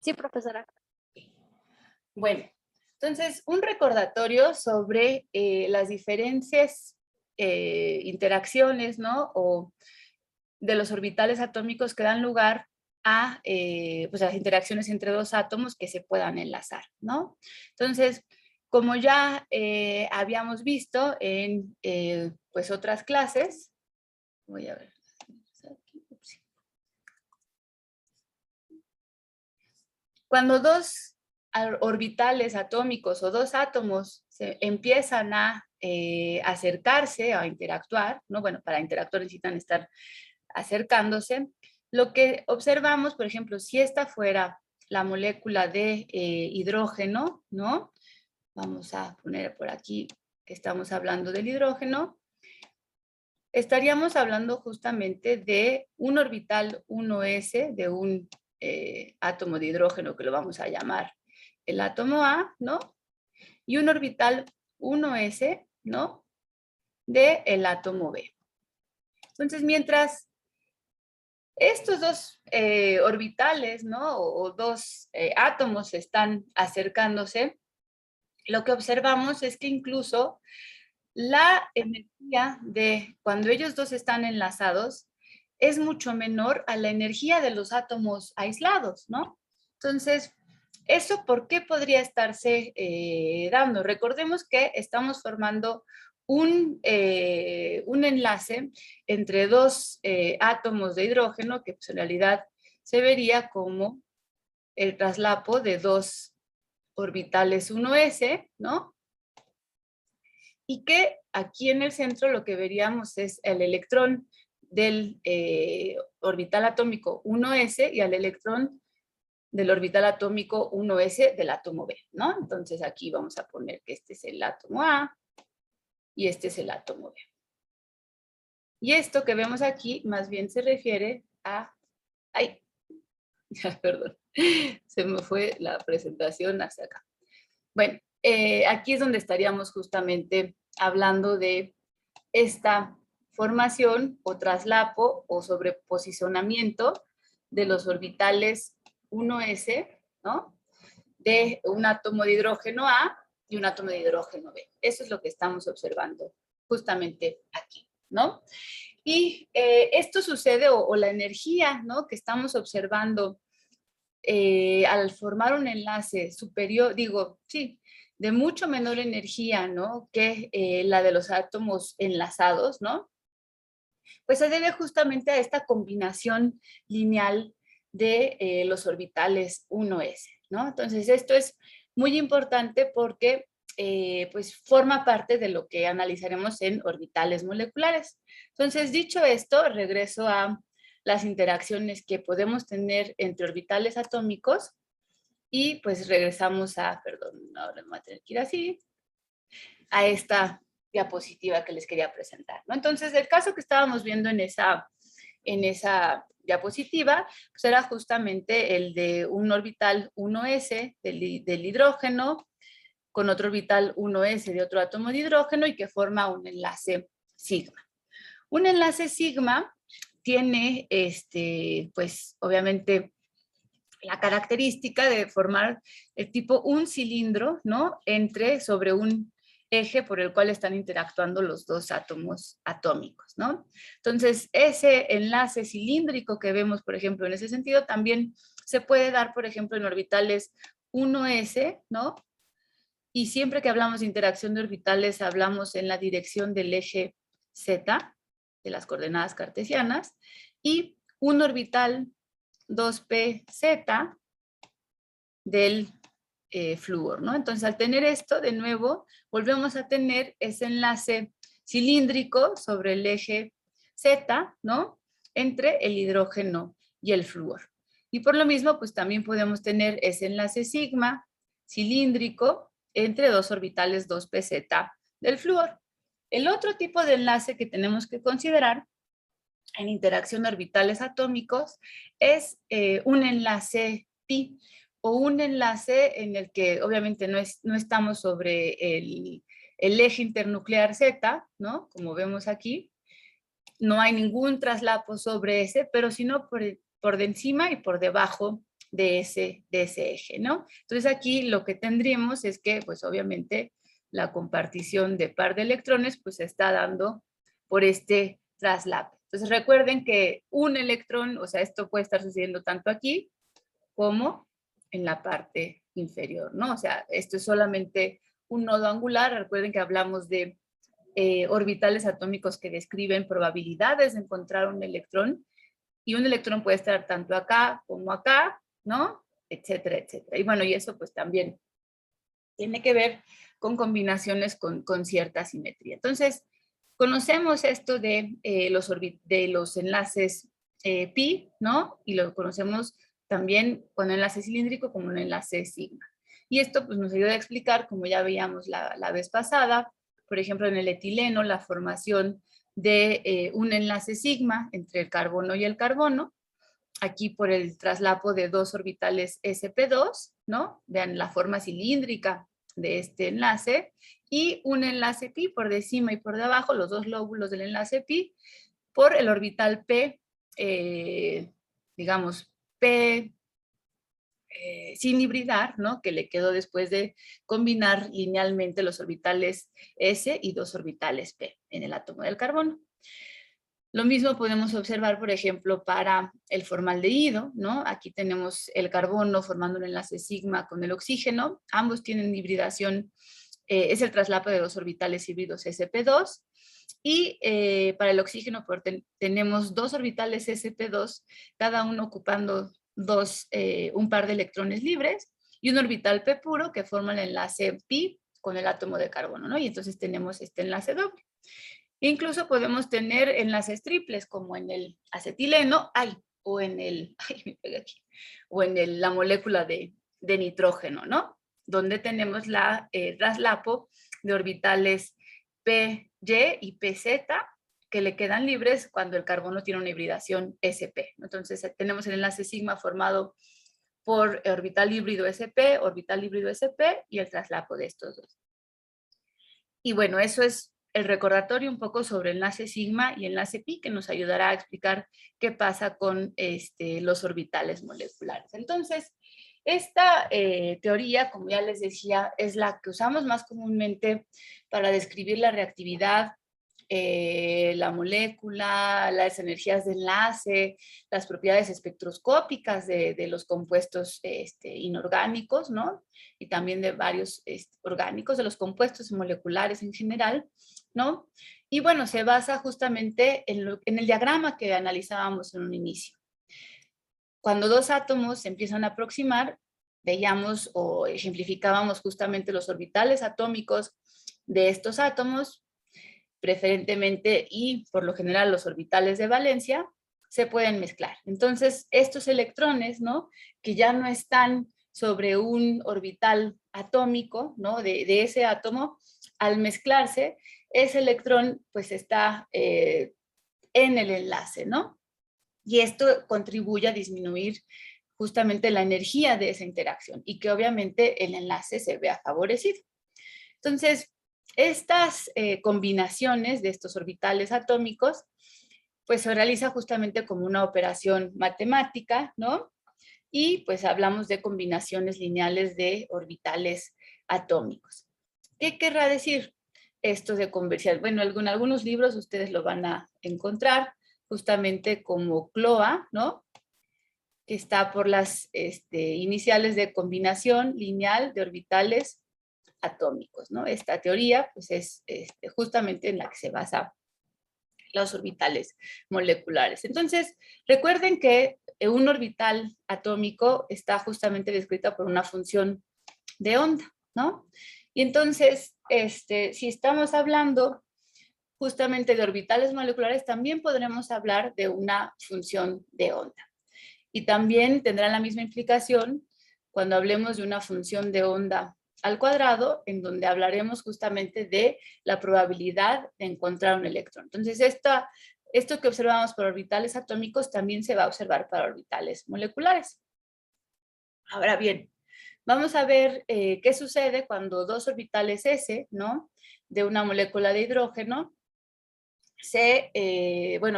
Sí, profesora. Bueno, entonces un recordatorio sobre las diferentes interacciones, ¿no? O de los orbitales atómicos que dan lugar a pues, las interacciones entre dos átomos que se puedan enlazar, ¿no? Entonces, como ya habíamos visto en pues otras clases, voy a ver. Cuando dos orbitales atómicos o dos átomos se empiezan a acercarse, a interactuar, ¿no? Bueno, para interactuar necesitan estar acercándose. Lo que observamos, por ejemplo, si esta fuera la molécula de hidrógeno, ¿no? Vamos a poner por aquí que estamos hablando del hidrógeno. Estaríamos hablando justamente de un orbital 1s de un átomo de hidrógeno que lo vamos a llamar el átomo A, ¿no? Y un orbital 1s, ¿no? De el átomo B. Entonces, mientras estos dos orbitales, ¿no? O dos átomos están acercándose, lo que observamos es que incluso la energía de cuando ellos dos están enlazados es mucho menor a la energía de los átomos aislados, ¿no? Entonces, ¿eso por qué podría estarse dando? Recordemos que estamos formando un enlace entre dos átomos de hidrógeno que pues, en realidad se vería como el traslapo de dos orbitales 1s, ¿no? Y que aquí en el centro lo que veríamos es el electrón del orbital atómico 1s y al electrón del orbital atómico 1s del átomo B, ¿no? Entonces aquí vamos a poner que este es el átomo A y este es el átomo B. Y esto que vemos aquí más bien se refiere a... ¡Ay! Perdón, se me fue la presentación hacia acá. Bueno, aquí es donde estaríamos justamente hablando de esta formación o traslapo o sobreposicionamiento de los orbitales 1s, ¿no? De un átomo de hidrógeno A y un átomo de hidrógeno B. Eso es lo que estamos observando justamente aquí, ¿no? Y esto sucede, o la energía, ¿no? Que estamos observando al formar un enlace superior, digo, sí, de mucho menor energía, ¿no? Que la de los átomos enlazados, ¿no? Pues se debe justamente a esta combinación lineal de los orbitales 1s, ¿no? Entonces esto es muy importante porque pues forma parte de lo que analizaremos en orbitales moleculares. Entonces, dicho esto, regreso a las interacciones que podemos tener entre orbitales atómicos y pues regresamos a, perdón, ahora me voy a tener que ir así, a esta diapositiva que les quería presentar, ¿no? Entonces, el caso que estábamos viendo en esa diapositiva, pues era justamente el de un orbital 1s del hidrógeno con otro orbital 1s de otro átomo de hidrógeno y que forma un enlace sigma. Un enlace sigma tiene, pues, obviamente, la característica de formar el tipo un cilindro, ¿no? Sobre un eje por el cual están interactuando los dos átomos atómicos, ¿no? Entonces, ese enlace cilíndrico que vemos, por ejemplo, en ese sentido, también se puede dar, por ejemplo, en orbitales 1s, ¿no? Y siempre que hablamos de interacción de orbitales, hablamos en la dirección del eje Z, de las coordenadas cartesianas, y un orbital 2pz del flúor, ¿no? Entonces, al tener esto, de nuevo, volvemos a tener ese enlace cilíndrico sobre el eje Z, ¿no? Entre el hidrógeno y el flúor. Y por lo mismo, pues también podemos tener ese enlace sigma cilíndrico entre dos orbitales 2pz del flúor. El otro tipo de enlace que tenemos que considerar en interacción de orbitales atómicos es un enlace pi o un enlace en el que obviamente no estamos sobre el eje internuclear Z, ¿no? Como vemos aquí, no hay ningún traslapo sobre ese, pero sino por de encima y por debajo de ese eje, ¿no? Entonces aquí lo que tendríamos es que, pues obviamente, la compartición de par de electrones, pues se está dando por este traslape. Entonces recuerden que un electrón, o sea, esto puede estar sucediendo tanto aquí como en la parte inferior, ¿no? O sea, esto es solamente un nodo angular. Recuerden que hablamos de orbitales atómicos que describen probabilidades de encontrar un electrón, y un electrón puede estar tanto acá como acá, ¿no? Etcétera, etcétera. Y bueno, y eso pues también tiene que ver con combinaciones con cierta simetría. Entonces, conocemos esto de los enlaces pi, ¿no? Y lo conocemos también con enlace cilíndrico como un enlace sigma. Y esto pues nos ayuda a explicar, como ya veíamos la vez pasada, por ejemplo, en el etileno, la formación de un enlace sigma entre el carbono y el carbono, aquí por el traslapo de dos orbitales sp2, ¿no? Vean la forma cilíndrica de este enlace, y un enlace pi por de encima y por de abajo, los dos lóbulos del enlace pi, por el orbital p, digamos, p sin hibridar, ¿no? Que le quedó después de combinar linealmente los orbitales s y dos orbitales p en el átomo del carbono. Lo mismo podemos observar, por ejemplo, para el formaldehído, ¿no? Aquí tenemos el carbono formando un enlace sigma con el oxígeno. Ambos tienen hibridación, es el traslapo de dos orbitales híbridos sp2. Y para el oxígeno tenemos dos orbitales sp2, cada uno ocupando un par de electrones libres, y un orbital p puro que forma el enlace pi con el átomo de carbono, ¿no? Y entonces tenemos este enlace doble. Incluso podemos tener enlaces triples, como en el acetileno, o en el, me pegué aquí, o en la molécula de nitrógeno, ¿no? Donde tenemos la traslapo de orbitales PY y PZ, que le quedan libres cuando el carbono tiene una hibridación sp. Entonces tenemos el enlace sigma formado por orbital híbrido sp, orbital híbrido sp, y el traslapo de estos dos. Y bueno, eso es el recordatorio un poco sobre enlace sigma y enlace pi, que nos ayudará a explicar qué pasa con los orbitales moleculares. Entonces, esta teoría, como ya les decía, es la que usamos más comúnmente para describir la reactividad, la molécula, las energías de enlace, las propiedades espectroscópicas de los compuestos inorgánicos, ¿no? Y también de varios orgánicos, de los compuestos moleculares en general, ¿no? Y bueno, se basa justamente en el diagrama que analizábamos en un inicio. Cuando dos átomos se empiezan a aproximar, veíamos o ejemplificábamos justamente los orbitales atómicos de estos átomos, preferentemente y por lo general los orbitales de valencia, se pueden mezclar. Entonces, estos electrones, ¿no? Que ya no están sobre un orbital atómico, ¿no? De ese átomo, al mezclarse, ese electrón pues está en el enlace, ¿no? Y esto contribuye a disminuir justamente la energía de esa interacción y que obviamente el enlace se vea favorecido. Entonces, estas combinaciones de estos orbitales atómicos, pues se realiza justamente como una operación matemática, ¿no? Y pues hablamos de combinaciones lineales de orbitales atómicos. ¿Qué querrá decir esto de conversión? Bueno, en algunos libros ustedes lo van a encontrar justamente como CLOA, ¿no? Que está por las iniciales de combinación lineal de orbitales atómicos, ¿no? Esta teoría pues es justamente en la que se basa los orbitales moleculares. Entonces, recuerden que un orbital atómico está justamente descrita por una función de onda, ¿no? Y entonces, si estamos hablando justamente de orbitales moleculares, también podremos hablar de una función de onda. Y también tendrá la misma implicación cuando hablemos de una función de onda al cuadrado, en donde hablaremos justamente de la probabilidad de encontrar un electrón. Entonces, esto que observamos para orbitales atómicos también se va a observar para orbitales moleculares. Ahora bien, vamos a ver qué sucede cuando dos orbitales S, ¿no? De una molécula de hidrógeno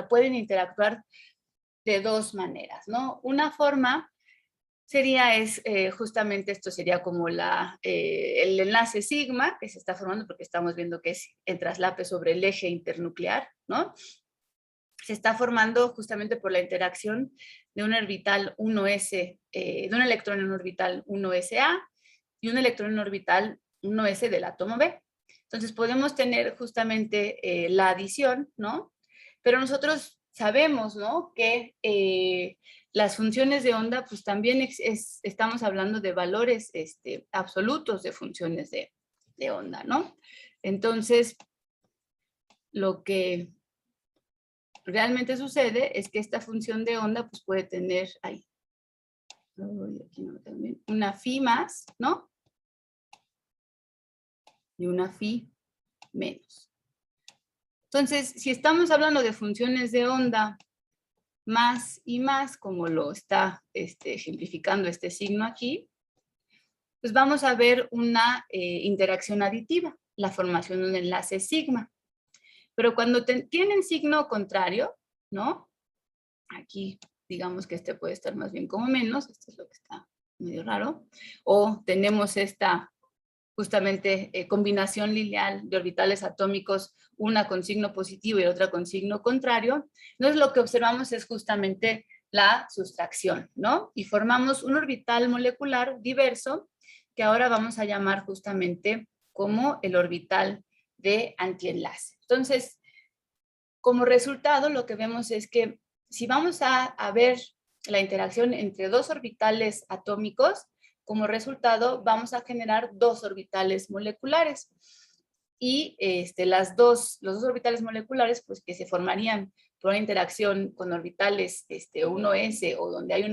pueden interactuar de dos maneras, ¿no? Una forma sería justamente esto sería como el enlace sigma que se está formando porque estamos viendo que es el traslape sobre el eje internuclear, ¿no? Se está formando justamente por la interacción de un orbital 1s, de un electrón en un orbital 1sa y un electrón en orbital 1s del átomo B. Entonces podemos tener justamente la adición, ¿no? Pero nosotros sabemos, ¿no? Que las funciones de onda, pues también estamos hablando de valores absolutos de funciones de onda, ¿no? Entonces, lo que realmente sucede es que esta función de onda pues puede tener ahí una phi más, ¿no? Y una phi menos. Entonces, si estamos hablando de funciones de onda más y más, como lo está ejemplificando este signo aquí, pues vamos a ver una interacción aditiva, la formación de un enlace sigma. Pero cuando tienen signo contrario, ¿no? Aquí, digamos que este puede estar más bien como menos, esto es lo que está medio raro, o tenemos esta justamente combinación lineal de orbitales atómicos, una con signo positivo y otra con signo contrario, entonces lo que observamos es justamente la sustracción, ¿no? Y formamos un orbital molecular diverso que ahora vamos a llamar justamente como el orbital de antienlace. Entonces, como resultado, lo que vemos es que si vamos a ver la interacción entre dos orbitales atómicos, como resultado vamos a generar dos orbitales moleculares. Y los dos orbitales moleculares, pues que se formarían por una interacción con orbitales 1s o donde hay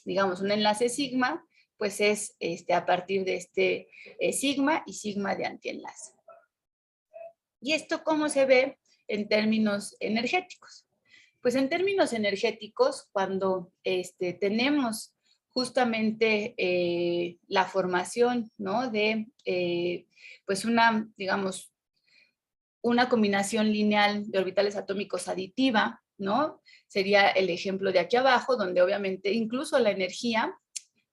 digamos, un enlace sigma, pues es a partir de sigma y sigma de antienlace. ¿Y esto cómo se ve en términos energéticos? Pues en términos energéticos, cuando tenemos justamente la formación, ¿no? De pues digamos, una combinación lineal de orbitales atómicos aditiva, ¿no? Sería el ejemplo de aquí abajo, donde obviamente incluso la energía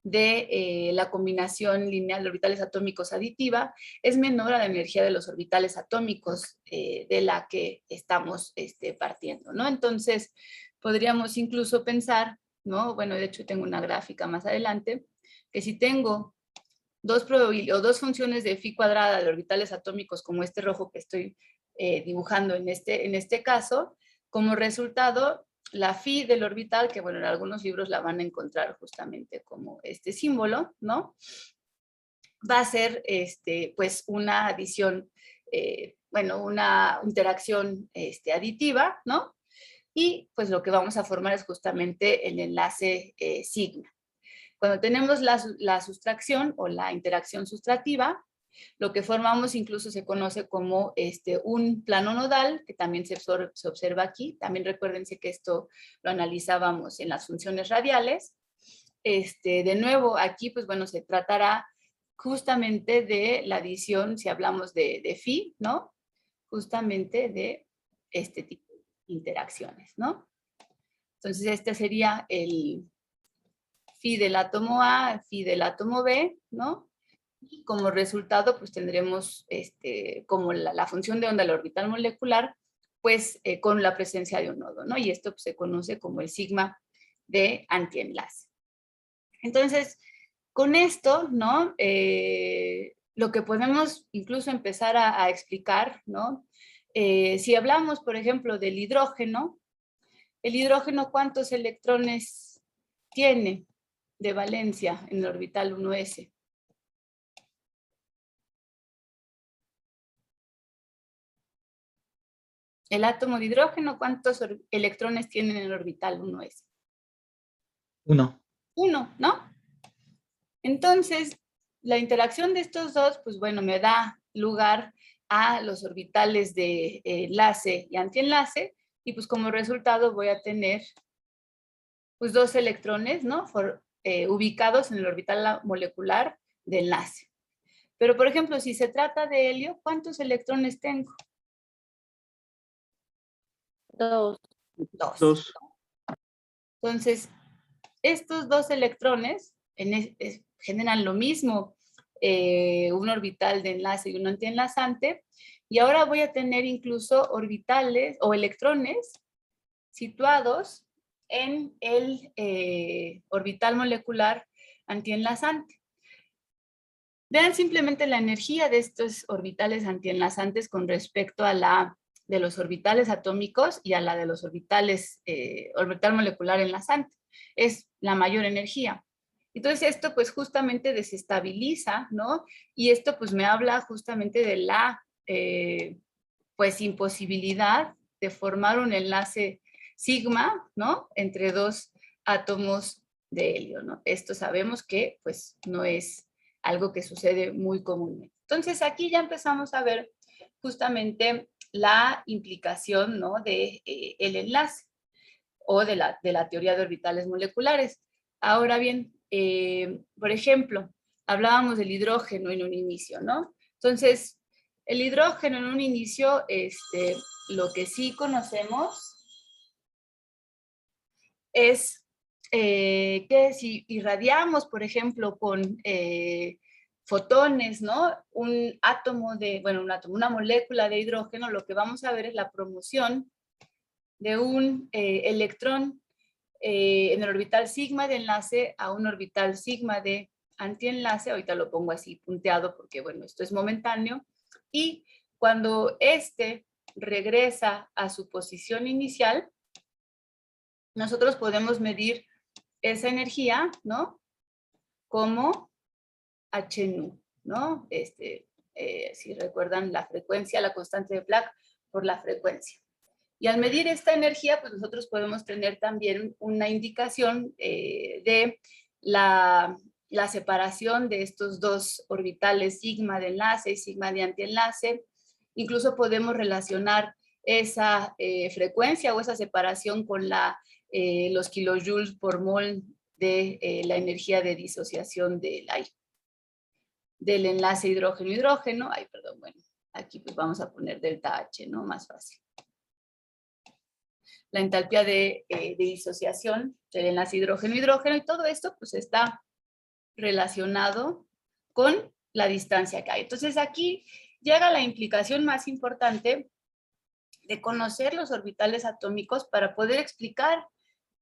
de la combinación lineal de orbitales atómicos aditiva es menor a la energía de los orbitales atómicos de la que estamos partiendo, ¿no? Entonces, podríamos incluso pensar, ¿no? Bueno, de hecho tengo una gráfica más adelante, que si tengo dos funciones de phi cuadrada de orbitales atómicos como este rojo que estoy dibujando en este caso, como resultado la phi del orbital, que bueno, en algunos libros la van a encontrar justamente como este símbolo, ¿no? Va a ser pues una adición, bueno, una interacción aditiva, ¿no? Y pues lo que vamos a formar es justamente el enlace sigma. Cuando tenemos la sustracción o la interacción sustrativa, lo que formamos incluso se conoce como un plano nodal, que también se observa aquí. También recuérdense que esto lo analizábamos en las funciones radiales. De nuevo, aquí, pues bueno, se tratará justamente de la adición, si hablamos de phi, ¿no? Justamente de este tipo de interacciones, ¿no? Entonces, este sería el phi del átomo A, phi del átomo B, ¿no? Y como resultado, pues tendremos como la función de onda del orbital molecular, pues con la presencia de un nodo, ¿no? Y esto pues, se conoce como el sigma de antienlace. Entonces, con esto, ¿no? Lo que podemos incluso empezar a explicar, ¿no? Si hablamos, por ejemplo, del hidrógeno, el hidrógeno, ¿cuántos electrones tiene de valencia en el orbital 1s? El átomo de hidrógeno, ¿cuántos electrones tiene en el orbital 1s? Uno. Uno, ¿no? Entonces, la interacción de estos dos, pues bueno, me da lugar a los orbitales de enlace y antienlace, y pues como resultado voy a tener pues dos electrones, ¿no? Ubicados en el orbital molecular de enlace. Pero, por ejemplo, si se trata de helio, ¿cuántos electrones tengo? Dos. Dos. Dos. Entonces, estos dos electrones generan lo mismo, un orbital de enlace y un antienlazante, y ahora voy a tener incluso orbitales o electrones situados en el orbital molecular antienlazante. Vean simplemente la energía de estos orbitales antienlazantes con respecto a la de los orbitales atómicos y a la de los orbitales, orbital molecular enlazante. Es la mayor energía. Entonces esto pues justamente desestabiliza, ¿no? Y esto pues me habla justamente de la pues imposibilidad de formar un enlace sigma, ¿no? Entre dos átomos de helio, ¿no? Esto sabemos que pues no es algo que sucede muy comúnmente. Entonces aquí ya empezamos a ver justamente la implicación, ¿no? De el enlace o de la teoría de orbitales moleculares. Ahora bien, por ejemplo, hablábamos del hidrógeno en un inicio, ¿no? Entonces, el hidrógeno en un inicio, lo que sí conocemos es que si irradiamos, por ejemplo, con fotones, ¿no? Un átomo de, bueno, un átomo, una molécula de hidrógeno, lo que vamos a ver es la promoción de un electrón en el orbital sigma de enlace a un orbital sigma de antienlace. Ahorita lo pongo así punteado porque, bueno, esto es momentáneo. Y cuando este regresa a su posición inicial, nosotros podemos medir esa energía, ¿no? Como HNU, ¿no? Si recuerdan la frecuencia, la constante de Planck por la frecuencia. Y al medir esta energía, pues nosotros podemos tener también una indicación de la separación de estos dos orbitales sigma de enlace y sigma de antienlace. Incluso podemos relacionar esa frecuencia o esa separación con los kilojoules por mol de la energía de disociación del enlace hidrógeno-hidrógeno. Ay, perdón, bueno, aquí pues vamos a poner delta H, ¿no? Más fácil. La entalpía de disociación del enlace hidrógeno-hidrógeno, y todo esto pues está relacionado con la distancia que hay. Entonces aquí llega la implicación más importante de conocer los orbitales atómicos para poder explicar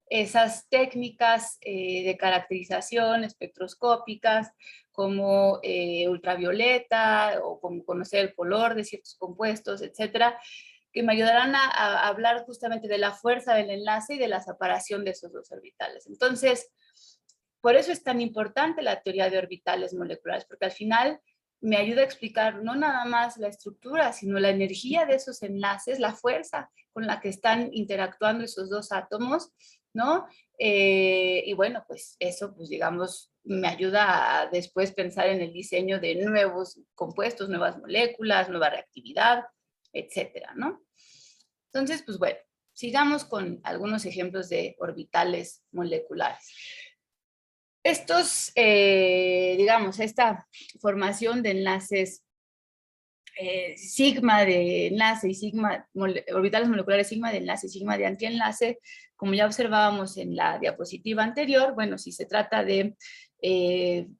esas técnicas de caracterización espectroscópicas como ultravioleta o como conocer el color de ciertos compuestos, etcétera, que me ayudarán a hablar justamente de la fuerza del enlace y de la separación de esos dos orbitales. Entonces, por eso es tan importante la teoría de orbitales moleculares, porque al final me ayuda a explicar no nada más la estructura, sino la energía de esos enlaces, la fuerza con la que están interactuando esos dos átomos, ¿no? Y bueno, pues eso, pues digamos, me ayuda a después pensar en el diseño de nuevos compuestos, nuevas moléculas, nueva reactividad, etcétera, ¿no? Entonces, pues bueno, sigamos con algunos ejemplos de orbitales moleculares. Estos, digamos, esta formación de enlaces sigma de enlace y sigma, orbitales moleculares sigma de enlace y sigma de antienlace, como ya observábamos en la diapositiva anterior, bueno, si se trata de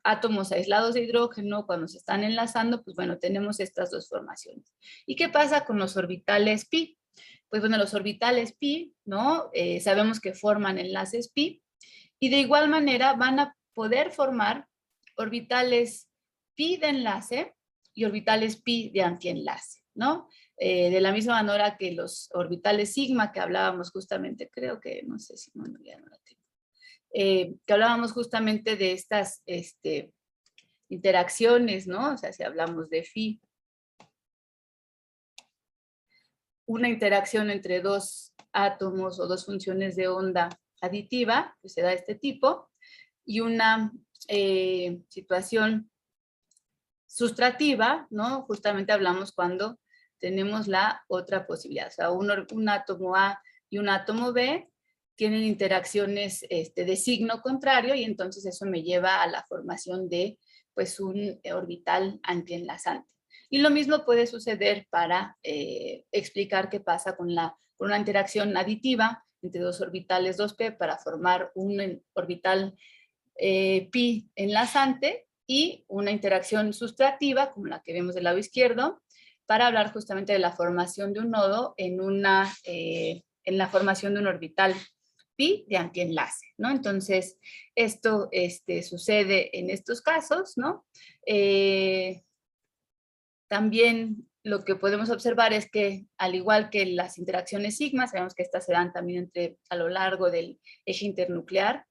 átomos aislados de hidrógeno, cuando se están enlazando, pues bueno, tenemos estas dos formaciones. ¿Y qué pasa con los orbitales pi? Pues bueno, los orbitales pi, ¿no? Sabemos que forman enlaces pi, y de igual manera van a poder formar orbitales pi de enlace y orbitales pi de antienlace, ¿no? De la misma manera que los orbitales sigma que hablábamos justamente, creo que, no sé si, bueno, ya no la tengo, que hablábamos justamente de estas interacciones, ¿no? O sea, si hablamos de phi, una interacción entre dos átomos o dos funciones de onda aditiva, pues se da este tipo, y una situación sustrativa, ¿no? Justamente hablamos cuando tenemos la otra posibilidad, o sea, un átomo A y un átomo B tienen interacciones de signo contrario y entonces eso me lleva a la formación de pues un orbital antienlazante. Y lo mismo puede suceder para explicar qué pasa con una interacción aditiva entre dos orbitales 2p para formar un orbital pi enlazante y una interacción sustrativa, como la que vemos del lado izquierdo, para hablar justamente de la formación de un nodo en la formación de un orbital pi de antienlace, ¿no? Entonces, esto sucede en estos casos, ¿no? También lo que podemos observar es que, al igual que las interacciones sigma, sabemos que estas se dan también a lo largo del eje internuclear,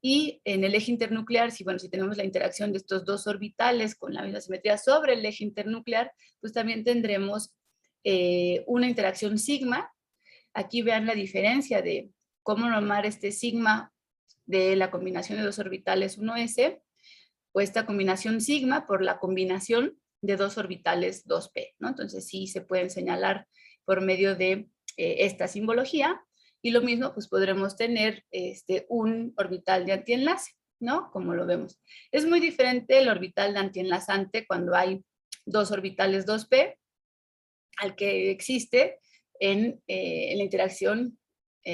y en el eje internuclear, si tenemos la interacción de estos dos orbitales con la misma simetría sobre el eje internuclear, pues también tendremos una interacción sigma. Aquí vean la diferencia de cómo nomar este sigma de la combinación de dos orbitales 1s, o esta combinación sigma por la combinación de dos orbitales 2p, ¿no? Entonces sí se pueden señalar por medio de esta simbología, y lo mismo pues podremos tener un orbital de antienlace, ¿no? Como lo vemos. Es muy diferente el orbital de antienlazante cuando hay dos orbitales 2p al que existe en la interacción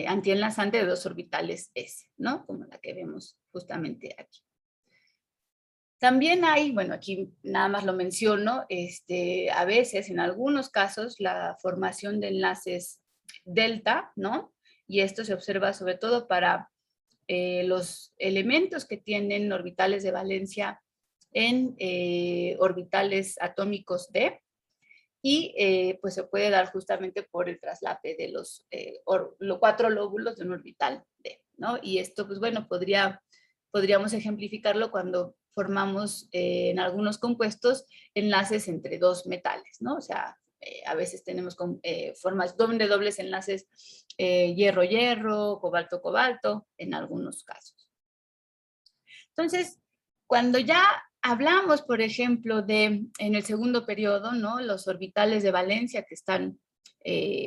antienlazante de dos orbitales s, ¿no? Como la que vemos justamente aquí. También hay, aquí nada más lo menciono, a veces, en algunos casos, la formación de enlaces delta, ¿no? Y esto se observa sobre todo para los elementos que tienen orbitales de valencia en orbitales atómicos d, y pues se puede dar justamente por el traslape de los 4 lóbulos de un orbital d, ¿no? Y esto, pues bueno, podríamos ejemplificarlo cuando formamos en algunos compuestos enlaces entre dos metales, ¿no? O sea, a veces tenemos formas de dobles enlaces hierro-hierro, cobalto-cobalto, en algunos casos. Entonces, cuando ya hablamos, por ejemplo, en el segundo periodo, ¿no? Los orbitales de valencia que están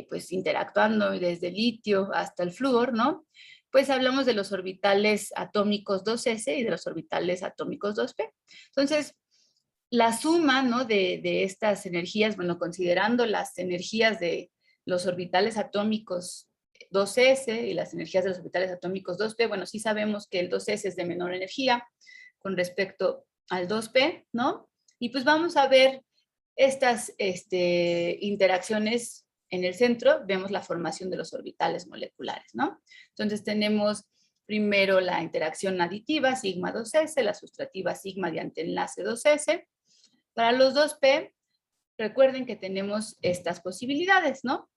pues interactuando desde el litio hasta el flúor, ¿no? Pues hablamos de los orbitales atómicos 2s y de los orbitales atómicos 2p. Entonces, la suma, ¿no? de estas energías, considerando las energías de los orbitales atómicos 2s y las energías de los orbitales atómicos 2p, sí sabemos que el 2s es de menor energía con respecto al 2p, ¿no? Y pues vamos a ver estas interacciones en el centro. Vemos la formación de los orbitales moleculares, ¿no? Entonces tenemos primero la interacción aditiva, sigma 2s, la sustrativa sigma de antienlace 2s. Para los 2p, recuerden que tenemos estas posibilidades, ¿no?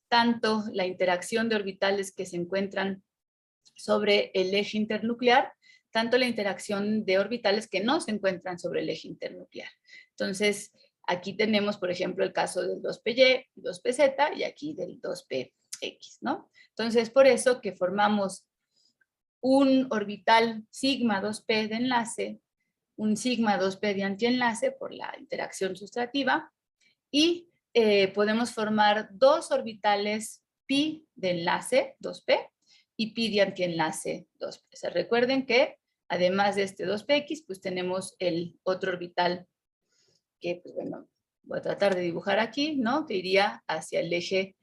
Tanto la interacción de orbitales que se encuentran sobre el eje internuclear, tanto la interacción de orbitales que no se encuentran sobre el eje internuclear. Entonces, aquí tenemos, por ejemplo, el caso del 2py, 2pz, y aquí del 2px, ¿no? Entonces, por eso que formamos un orbital sigma 2p de enlace, un sigma 2p de antienlace por la interacción sustrativa, y podemos formar dos orbitales pi de enlace 2p y pi de antienlace 2p. O sea, recuerden que además de este 2px, pues tenemos el otro orbital que, pues bueno, voy a tratar de dibujar aquí, ¿no? Que iría hacia el eje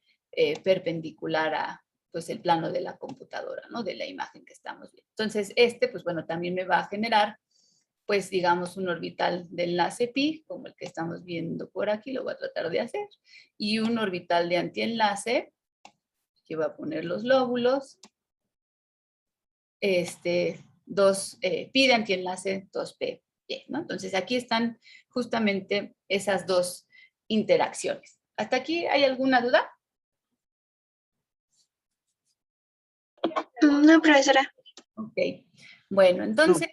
perpendicular a, pues, el plano de la computadora, ¿no? De la imagen que estamos viendo. Entonces, pues bueno, también me va a generar, pues digamos, un orbital de enlace pi, como el que estamos viendo por aquí, lo voy a tratar de hacer, y un orbital de antienlace, que va a poner los lóbulos, pi de antienlace 2p, ¿no? Entonces aquí están justamente esas dos interacciones. ¿Hasta aquí hay alguna duda? No, profesora. Ok. Bueno, entonces,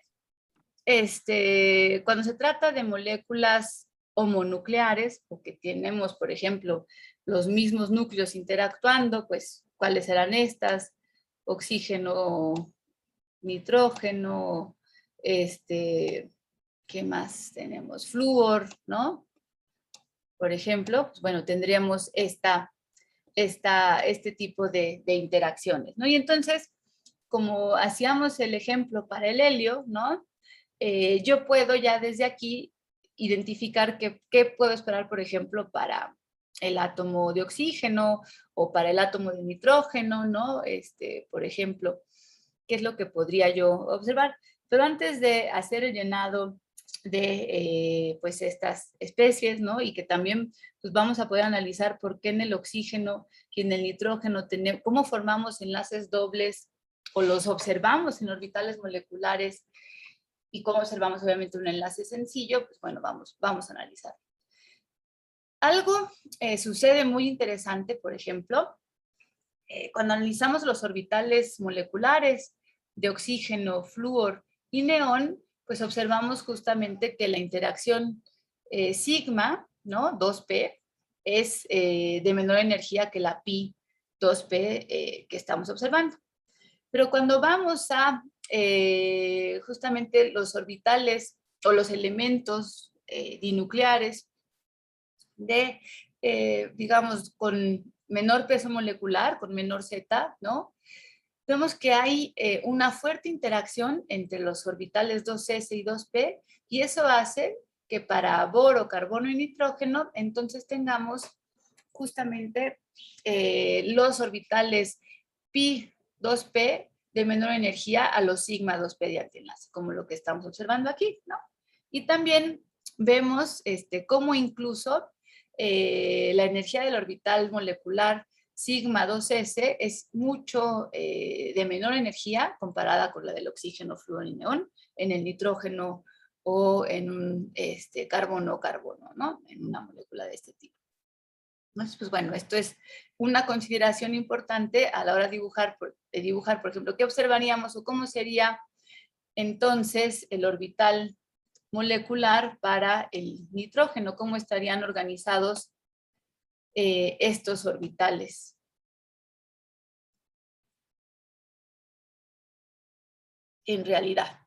cuando se trata de moléculas homonucleares, o que tenemos, por ejemplo, los mismos núcleos interactuando, pues, ¿cuáles serán estas? Oxígeno, nitrógeno, ¿qué más tenemos? Flúor, ¿no? Por ejemplo, pues bueno, tendríamos este tipo de interacciones, ¿no? Y entonces, como hacíamos el ejemplo para el helio, ¿no? Yo puedo ya desde aquí identificar qué puedo esperar, por ejemplo, para el átomo de oxígeno o para el átomo de nitrógeno, ¿no? Por ejemplo, ¿qué es lo que podría yo observar? Pero antes de hacer el llenado de pues estas especies, ¿no? Y que también pues vamos a poder analizar por qué en el oxígeno y en el nitrógeno tenemos, cómo formamos enlaces dobles o los observamos en orbitales moleculares y cómo observamos obviamente un enlace sencillo, pues bueno, vamos a analizar. Algo sucede muy interesante, por ejemplo, cuando analizamos los orbitales moleculares de oxígeno, flúor y neón, pues observamos justamente que la interacción sigma, ¿no? 2p, es de menor energía que la pi 2p que estamos observando. Pero cuando vamos a justamente los orbitales o los elementos dinucleares de, digamos, con menor peso molecular, con menor Z, ¿no? Vemos que hay una fuerte interacción entre los orbitales 2s y 2p, y eso hace que para boro, carbono y nitrógeno, entonces tengamos justamente los orbitales pi 2p de menor energía a los sigma 2p de antienlace, como lo que estamos observando aquí, ¿no? Y también vemos cómo incluso la energía del orbital molecular sigma 2s es mucho de menor energía comparada con la del oxígeno, flúor y neón en el nitrógeno o en un carbono-carbono, ¿no? En una molécula de este tipo. Entonces, pues bueno, esto es una consideración importante a la hora de dibujar, por ejemplo, qué observaríamos o cómo sería entonces el orbital molecular para el nitrógeno, cómo estarían organizados estos orbitales. En realidad.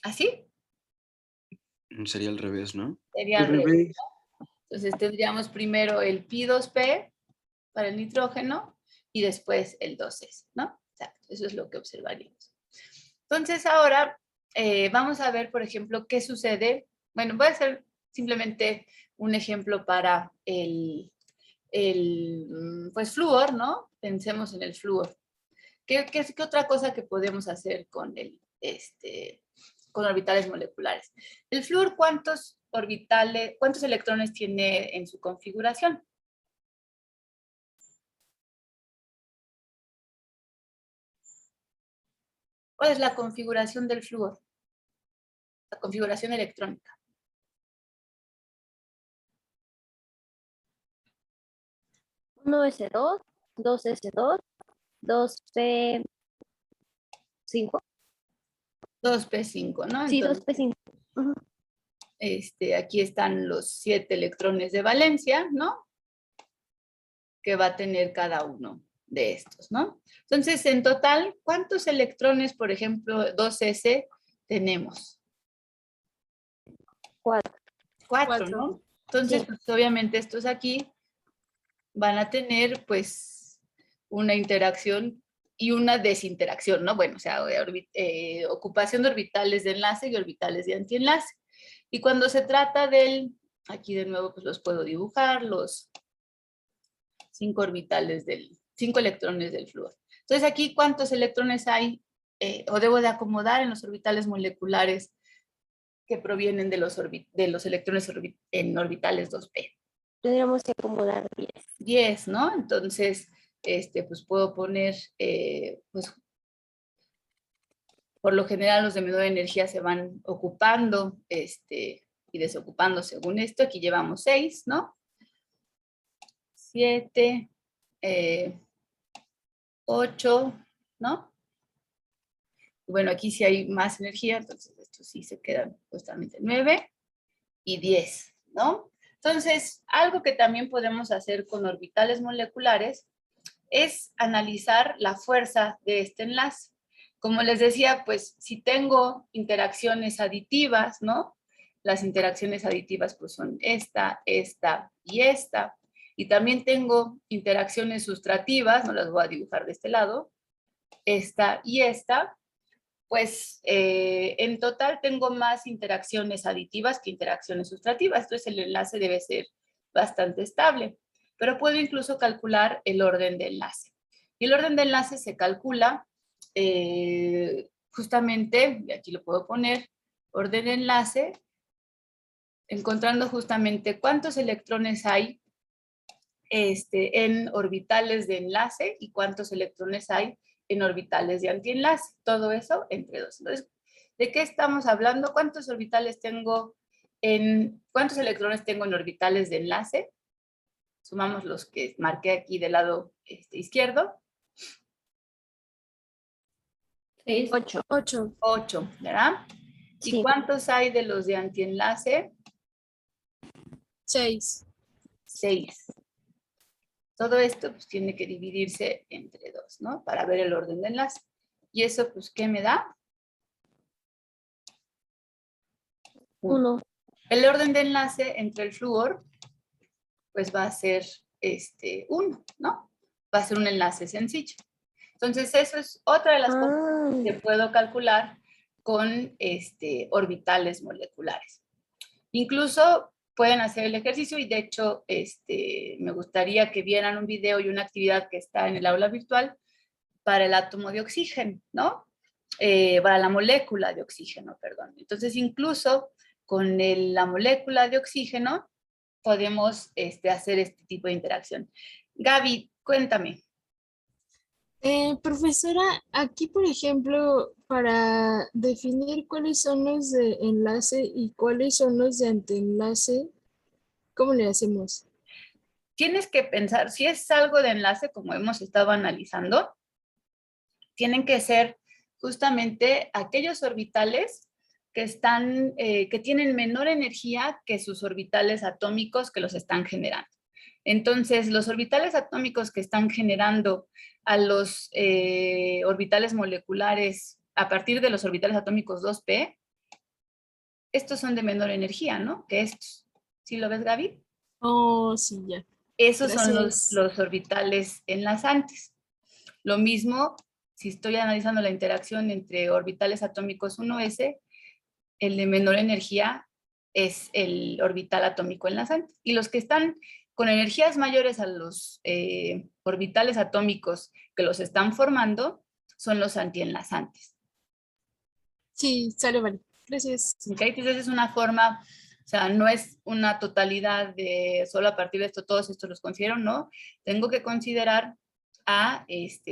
¿Así? Sería al revés, ¿no? Sería al revés, ¿no? Entonces tendríamos primero el pi2p para el nitrógeno y después el 2s, ¿no? Exacto, eso es lo que observaríamos. Entonces ahora vamos a ver, por ejemplo, qué sucede. Bueno, voy a hacer simplemente un ejemplo para pues flúor, ¿no? Pensemos en el flúor. ¿Qué otra cosa que podemos hacer con con orbitales moleculares? El flúor, ¿cuántos electrones tiene en su configuración? ¿Cuál es la configuración del flúor? La configuración electrónica. 1s2, 2s2, 2p5. 2p5, ¿no? Sí, Entonces, 2p5. Uh-huh. aquí están los 7 electrones de valencia, ¿no? Que va a tener cada uno de estos, ¿no? Entonces, en total, ¿cuántos electrones, por ejemplo, 2s tenemos? 4. 4, ¿no? Entonces, Sí. pues, obviamente estos aquí van a tener, pues, una interacción y una desinteracción, ¿no? Bueno, o sea, ocupación de orbitales de enlace y orbitales de antienlace. Y cuando se trata aquí de nuevo, pues los puedo dibujar, los 5 electrones del flúor. Entonces, aquí, ¿cuántos electrones hay o debo de acomodar en los orbitales moleculares que provienen de los electrones en orbitales 2p? Tendríamos que acomodar 10. 10, ¿no? Entonces, pues puedo poner, pues, por lo general los de menor energía se van ocupando y desocupando según esto. Aquí llevamos 6, ¿no? 7, 8, ¿no? Bueno, aquí sí hay más energía, entonces estos sí se quedan justamente 9 y 10, ¿no? Entonces, algo que también podemos hacer con orbitales moleculares es analizar la fuerza de este enlace. Como les decía, pues si tengo interacciones aditivas, ¿no? Las interacciones aditivas pues son esta y esta. Y también tengo interacciones sustrativas, no las voy a dibujar de este lado, esta y esta. Pues en total tengo más interacciones aditivas que interacciones sustrativas. Entonces el enlace debe ser bastante estable. pero puedo incluso calcular el orden de enlace. Y el orden de enlace se calcula justamente, y aquí lo puedo poner, orden de enlace, encontrando justamente cuántos electrones hay en orbitales de enlace y cuántos electrones hay en orbitales de antienlace. Todo eso entre dos. Entonces, ¿de qué estamos hablando? ¿Cuántos orbitales tengo cuántos electrones tengo en orbitales de enlace? Sumamos los que marqué aquí del lado izquierdo. 8. 8. 8, ¿verdad? ¿Y Sí. cuántos hay de los de antienlace? 6. 6. Todo esto pues tiene que dividirse entre 2, ¿no? Para ver el orden de enlace. Y eso pues, ¿qué me da? 1. El orden de enlace entre el flúor pues va a ser 1, ¿no? Va a ser un enlace sencillo. Entonces eso es otra de las cosas que puedo calcular con orbitales moleculares. Incluso pueden hacer el ejercicio y de hecho me gustaría que vieran un video y una actividad que está en el aula virtual para el átomo de oxígeno, ¿no? Para la molécula de oxígeno, perdón. Entonces incluso con la molécula de oxígeno podemos hacer este tipo de interacción. Gaby, cuéntame. Profesora, aquí por ejemplo, para definir cuáles son los de enlace y cuáles son los de antienlace, ¿cómo le hacemos? Tienes que pensar, si es algo de enlace, como hemos estado analizando, tienen que ser justamente aquellos orbitales que tienen menor energía que sus orbitales atómicos que los están generando. Entonces, los orbitales atómicos que están generando a los orbitales moleculares a partir de los orbitales atómicos 2p, estos son de menor energía, ¿no? Que estos. ¿Sí lo ves, Gaby? Oh, sí, ya. Esos son Gracias. los orbitales enlazantes. Lo mismo, si estoy analizando la interacción entre orbitales atómicos 1s, el de menor energía es el orbital atómico enlazante. Y los que están con energías mayores a los orbitales atómicos que los están formando son los antienlazantes. Sí, sale, vale. Gracias. ¿Okay? Entonces es una forma, o sea, no es una totalidad de solo a partir de esto todos estos los considero, ¿no? Tengo que considerar a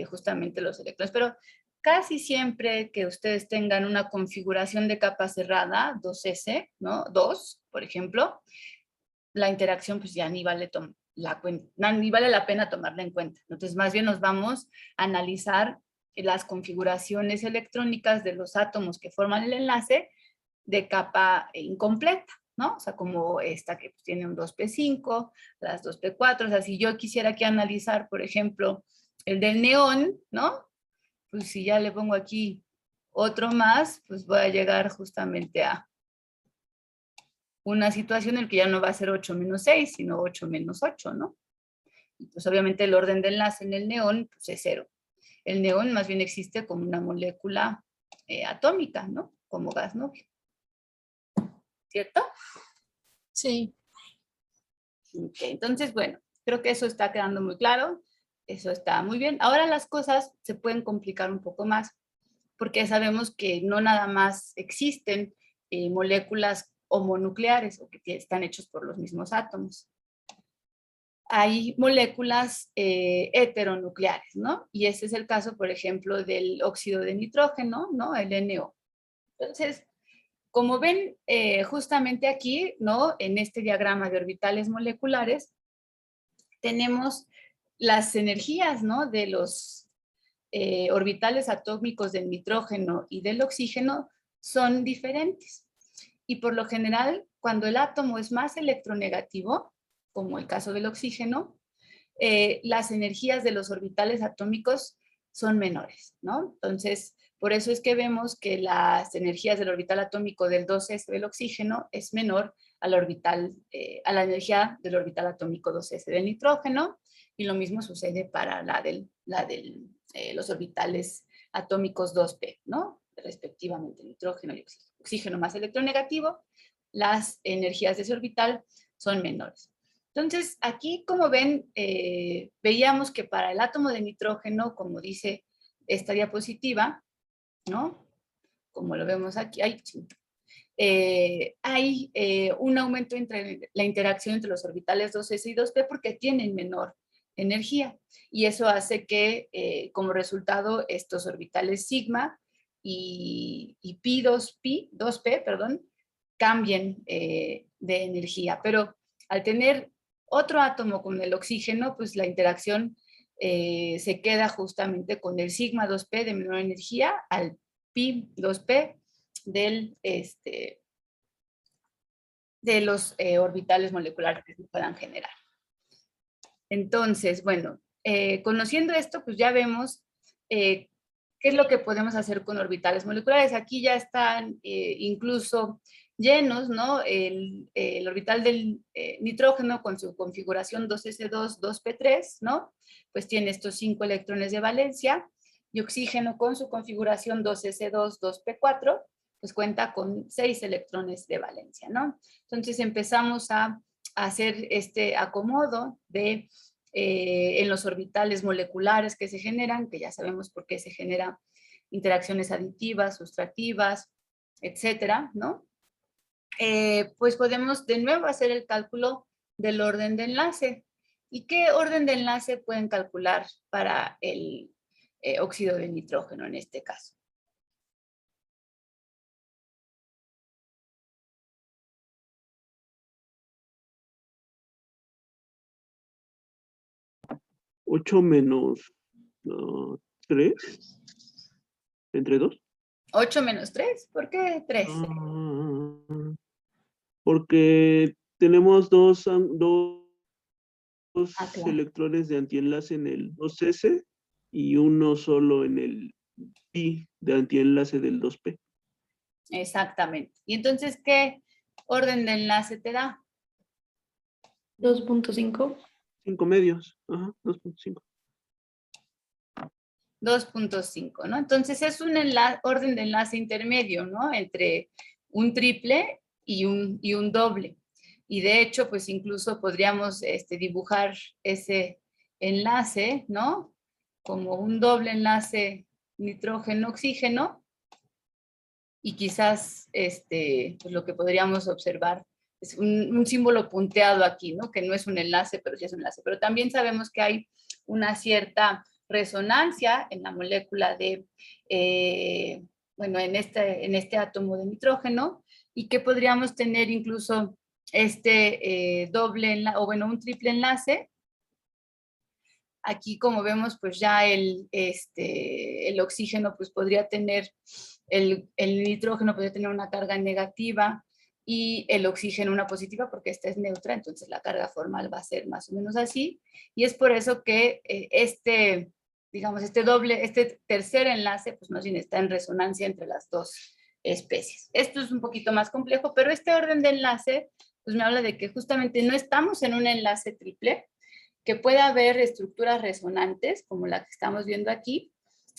justamente los electrones, pero casi siempre que ustedes tengan una configuración de capa cerrada, 2s, ¿no? 2, por ejemplo, la interacción pues ya ni vale la pena tomarla en cuenta. Entonces más bien nos vamos a analizar las configuraciones electrónicas de los átomos que forman el enlace de capa incompleta, ¿no? O sea, como esta que pues, tiene un 2p5, las 2p4, o sea, si yo quisiera aquí analizar, por ejemplo, el del neón, ¿no? Pues si ya le pongo aquí otro más, pues voy a llegar justamente a una situación en la que ya no va a ser 8 menos 6, sino 8 menos 8, ¿no? Y pues obviamente el orden de enlace en el neón pues, es 0. El neón más bien existe como una molécula atómica, ¿no? Como gas noble. ¿Cierto? Sí. Okay, entonces, bueno, creo que eso está quedando muy claro. Eso está muy bien. Ahora las cosas se pueden complicar un poco más, porque sabemos que no nada más existen moléculas homonucleares o que están hechos por los mismos átomos. Hay moléculas heteronucleares, ¿no? Y ese es el caso, por ejemplo, del óxido de nitrógeno, ¿no? El NO. Entonces, como ven justamente aquí, ¿no? En este diagrama de orbitales moleculares, tenemos las energías, ¿no? De los orbitales atómicos del nitrógeno y del oxígeno son diferentes. Y por lo general, cuando el átomo es más electronegativo, como el caso del oxígeno, las energías de los orbitales atómicos son menores, ¿no? Entonces, por eso es que vemos que las energías del orbital atómico del 2s del oxígeno es menor a la energía del orbital atómico 2s del nitrógeno, y lo mismo sucede para los orbitales atómicos 2p, ¿no? Respectivamente, nitrógeno y oxígeno más electronegativo, las energías de ese orbital son menores. Entonces, aquí, como ven, veíamos que para el átomo de nitrógeno, como dice esta diapositiva, ¿no? Como lo vemos aquí, hay un aumento entre la interacción entre los orbitales 2s y 2p porque tienen menor energía. Y eso hace que, como resultado, estos orbitales sigma y pi 2p, perdón, cambien de energía. Pero al tener otro átomo con el oxígeno, pues la interacción se queda justamente con el sigma 2p de menor energía al pi 2p de los orbitales moleculares que se puedan generar. Entonces, bueno, conociendo esto, pues ya vemos qué es lo que podemos hacer con orbitales moleculares. Aquí ya están incluso llenos, ¿no? El orbital del nitrógeno con su configuración 2s2, 2p3, ¿no? Pues tiene estos 5 electrones de valencia, y oxígeno con su configuración 2s2, 2p4, pues cuenta con 6 electrones de valencia, ¿no? Entonces empezamos a hacer este acomodo de en los orbitales moleculares que se generan, que ya sabemos por qué se generan interacciones aditivas, sustractivas, etcétera, ¿no? Pues podemos de nuevo hacer el cálculo del orden de enlace. ¿Y qué orden de enlace pueden calcular para el óxido de nitrógeno en este caso? ¿8 menos 3? ¿Entre 2? 8 menos 3, ¿por qué 3? Porque tenemos dos Claro. electrones de antienlace en el 2s y uno solo en el pi de antienlace del 2p. Exactamente. ¿Y entonces qué orden de enlace te da? 2.5. 5 medios. Ajá, 2.5. 2.5, ¿no? Entonces es un orden de enlace intermedio, ¿no? Entre un triple y un doble. Y de hecho, pues incluso podríamos dibujar ese enlace, ¿no? Como un doble enlace nitrógeno-oxígeno. Y quizás pues lo que podríamos observar es un símbolo punteado aquí, ¿no? Que no es un enlace, pero sí es un enlace. Pero también sabemos que hay una cierta resonancia en la molécula de, bueno, en este átomo de nitrógeno, y que podríamos tener incluso doble enlace, o bueno, un triple enlace. Aquí, como vemos, pues ya el oxígeno pues podría tener, el nitrógeno podría tener una carga negativa y el oxígeno una positiva, porque esta es neutra, entonces la carga formal va a ser más o menos así. Y es por eso que digamos, este tercer enlace, pues más bien está en resonancia entre las dos especies. Esto es un poquito más complejo, pero este orden de enlace, pues me habla de que justamente no estamos en un enlace triple, que pueda haber estructuras resonantes, como la que estamos viendo aquí,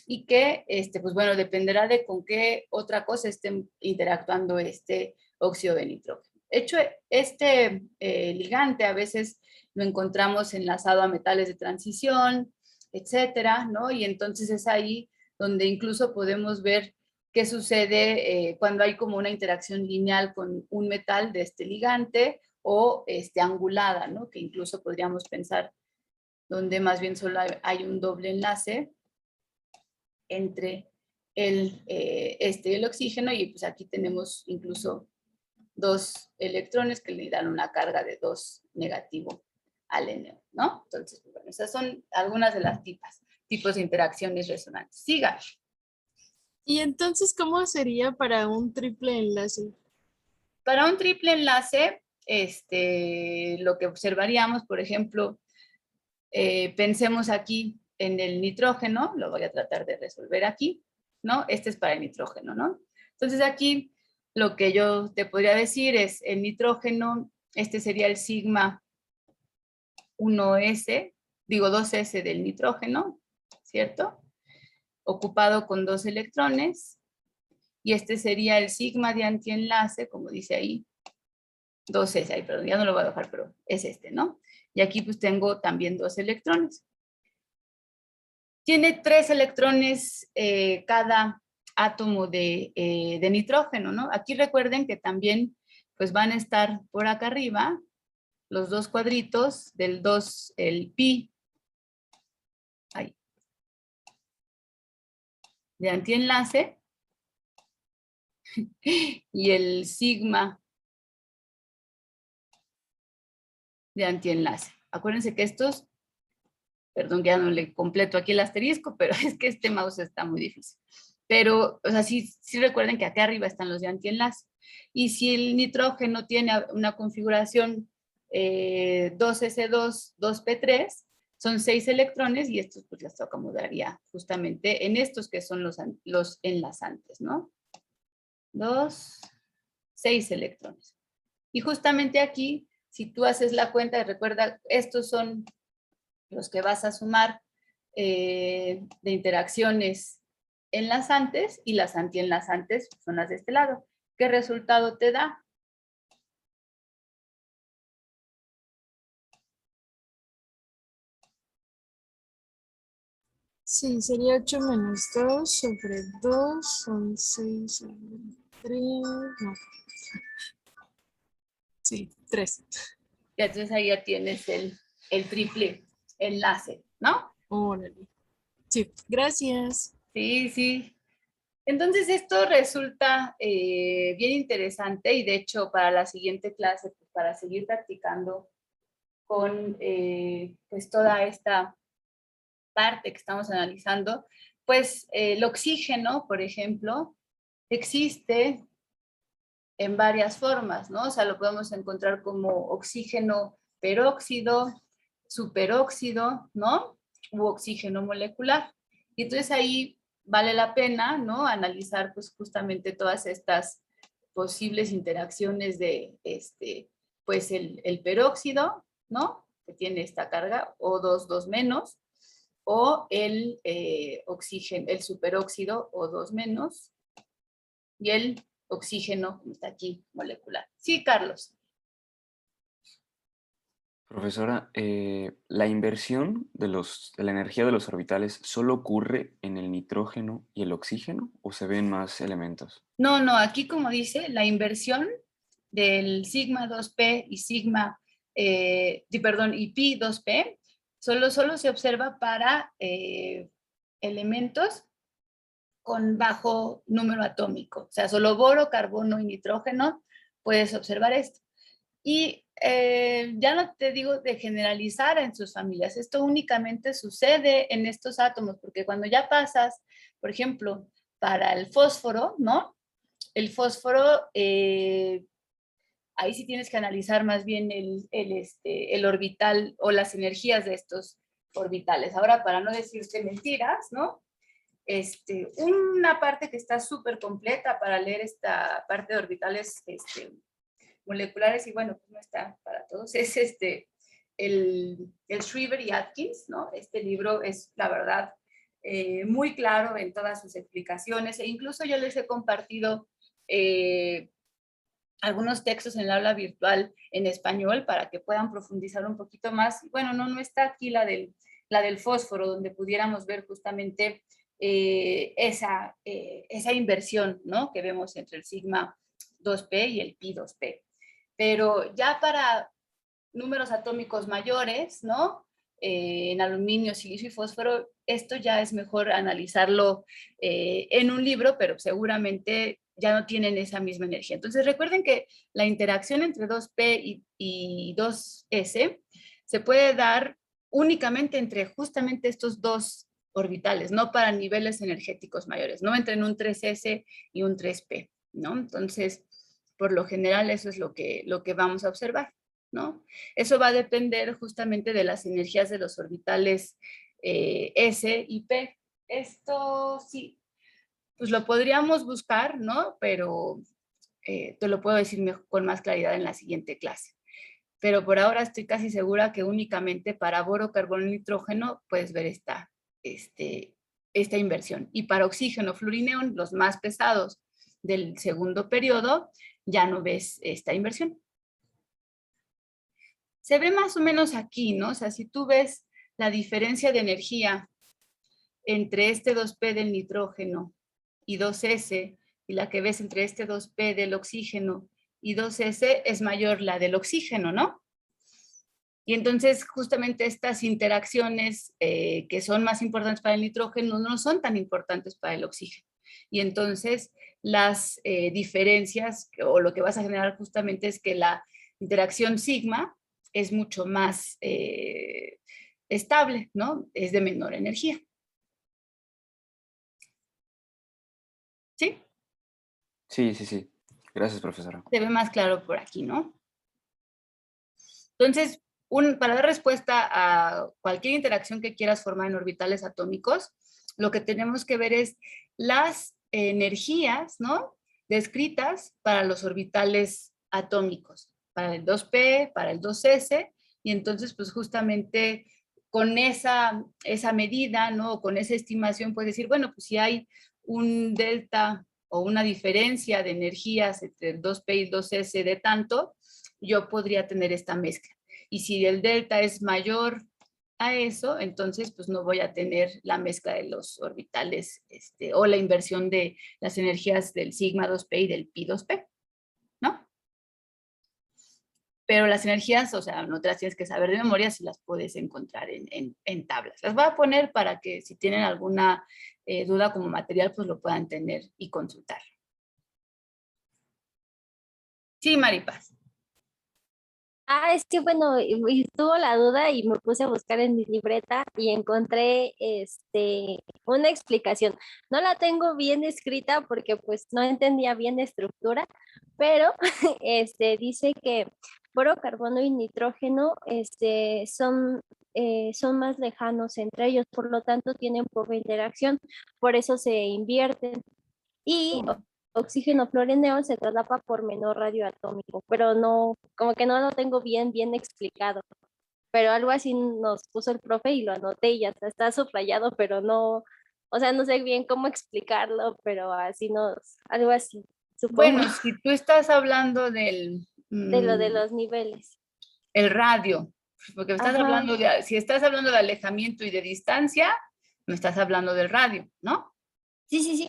y que, pues bueno, dependerá de con qué otra cosa esté interactuando este óxido de nitrógeno. De hecho, ligante a veces lo encontramos enlazado a metales de transición, etcétera, ¿no? Y entonces es ahí donde incluso podemos ver qué sucede cuando hay como una interacción lineal con un metal de este ligante, o angulada, ¿no? Que incluso podríamos pensar donde más bien solo hay un doble enlace entre y el oxígeno, y pues aquí tenemos incluso 2 electrones que le dan una carga de 2 negativo al NO, ¿no? Entonces, bueno, esas son algunas de las tipos de interacciones resonantes. Siga. ¿Y entonces cómo sería para un triple enlace? Para un triple enlace, lo que observaríamos, por ejemplo, pensemos aquí en el nitrógeno, lo voy a tratar de resolver aquí, ¿no? Este es para el nitrógeno, ¿no? Entonces aquí lo que yo te podría decir es el nitrógeno, este sería el sigma 1s, digo 2s del nitrógeno, ¿cierto? Ocupado con 2 electrones, y este sería el sigma de antienlace, como dice ahí, 2s, ahí, perdón, ya no lo voy a bajar, pero es este, ¿no? Y aquí pues tengo también 2 electrones. Tiene 3 electrones cada átomo de nitrógeno, ¿no? Aquí recuerden que también pues van a estar por acá arriba los 2 cuadritos del 2, el pi, ahí, de antienlace, y el sigma de antienlace. Acuérdense que estos, perdón, ya no le completo aquí el asterisco, pero es que este mouse está muy difícil. Pero, o sea, sí recuerden que acá arriba están los de antienlace. Y si el nitrógeno tiene una configuración 2s2, 2p3, son 6 electrones y estos pues las acomodaría justamente en estos que son los enlazantes, ¿no? 6 electrones. Y justamente aquí, si tú haces la cuenta, recuerda, estos son los que vas a sumar de interacciones enlazantes y las antienlazantes son las de este lado. ¿Qué resultado te da? Sí, sería 8 menos 2 sobre 2 son 6 sobre 3. No. Sí, 3. Y entonces ahí ya tienes el triple enlace, ¿no? Órale. Sí, gracias. Sí, sí. Entonces esto resulta bien interesante y de hecho para la siguiente clase, pues, para seguir practicando con pues toda esta parte que estamos analizando, pues el oxígeno, por ejemplo, existe en varias formas, ¿no? O sea, lo podemos encontrar como oxígeno peróxido, superóxido, ¿no? U oxígeno molecular. Y entonces ahí vale la pena, ¿no? Analizar pues justamente todas estas posibles interacciones de pues el peróxido, ¿no? Que tiene esta carga, O2, 2 menos, o el oxígeno, el superóxido, O2 menos, y el oxígeno, como está aquí, molecular. Sí, Carlos. Profesora, ¿la inversión de la energía de los orbitales solo ocurre en el nitrógeno y el oxígeno o se ven más elementos? No, aquí como dice, la inversión del sigma 2p y sigma, perdón, y pi 2p, solo se observa para elementos con bajo número atómico. O sea, solo boro, carbono y nitrógeno puedes observar esto. Y ya no te digo de generalizar en sus familias, esto únicamente sucede en estos átomos, porque cuando ya pasas, por ejemplo, para el fósforo, ¿no? El fósforo, ahí sí tienes que analizar más bien el orbital o las energías de estos orbitales. Ahora, para no decirte mentiras, ¿no? Una parte que está súper completa para leer esta parte de orbitales moleculares, y bueno, pues no está para todos, es el Shriver y Atkins, ¿no? Este libro es, la verdad, muy claro en todas sus explicaciones, e incluso yo les he compartido algunos textos en el aula virtual en español para que puedan profundizar un poquito más. Bueno, no está aquí la del fósforo, donde pudiéramos ver justamente esa inversión, ¿no? Que vemos entre el sigma 2p y el pi 2p. Pero ya para números atómicos mayores, ¿no? En aluminio, silicio y fósforo, esto ya es mejor analizarlo en un libro, pero seguramente ya no tienen esa misma energía. Entonces recuerden que la interacción entre 2p y 2s se puede dar únicamente entre justamente estos dos orbitales, no para niveles energéticos mayores, no entre un 3s y un 3p, ¿no? Entonces, por lo general eso es lo que vamos a observar, ¿no? Eso va a depender justamente de las energías de los orbitales S y P. Esto sí, pues lo podríamos buscar, ¿no? Pero te lo puedo decir con más claridad en la siguiente clase. Pero por ahora estoy casi segura que únicamente para boro, carbono y nitrógeno puedes ver esta inversión. Y para oxígeno, fluorineón, los más pesados del segundo periodo, ya no ves esta inversión. Se ve más o menos aquí, ¿no? O sea, si tú ves la diferencia de energía entre este 2P del nitrógeno y 2S, y la que ves entre este 2P del oxígeno y 2S es mayor la del oxígeno, ¿no? Y entonces justamente estas interacciones que son más importantes para el nitrógeno no son tan importantes para el oxígeno. Y entonces las diferencias o lo que vas a generar justamente es que la interacción sigma es mucho más estable, ¿no? Es de menor energía. ¿Sí? Sí, sí, sí. Gracias, profesora. Se ve más claro por aquí, ¿no? Entonces, para dar respuesta a cualquier interacción que quieras formar en orbitales atómicos, lo que tenemos que ver es las energías, ¿no? Descritas para los orbitales atómicos, para el 2P, para el 2S, y entonces, pues justamente con esa medida, ¿no? Con esa estimación, puedes decir, bueno, pues si hay un delta o una diferencia de energías entre el 2P y el 2S de tanto, yo podría tener esta mezcla. Y si el delta es mayor a eso, entonces pues no voy a tener la mezcla de los orbitales o la inversión de las energías del sigma 2P y del pi 2P, ¿no? Pero las energías, o sea, no te las tienes que saber de memoria si las puedes encontrar en tablas. Las voy a poner para que si tienen alguna duda como material, pues lo puedan tener y consultar. Sí, Maripaz. Es que bueno, tuvo la duda y me puse a buscar en mi libreta y encontré una explicación. No la tengo bien escrita porque pues no entendía bien la estructura, pero dice que boro, carbono y nitrógeno son más lejanos entre ellos, por lo tanto tienen poca interacción, por eso se invierten. Y oxígeno, flúor y neón se traslapa por menor radio atómico, pero no, como que no lo tengo bien explicado. Pero algo así nos puso el profe y lo anoté y ya está subrayado, pero no, o sea, no sé bien cómo explicarlo, pero algo así, supongo, Bueno, si tú estás hablando del de los niveles. el radio, porque estás Ajá, hablando si estás hablando de alejamiento y de distancia, me estás hablando del radio, ¿no? sí.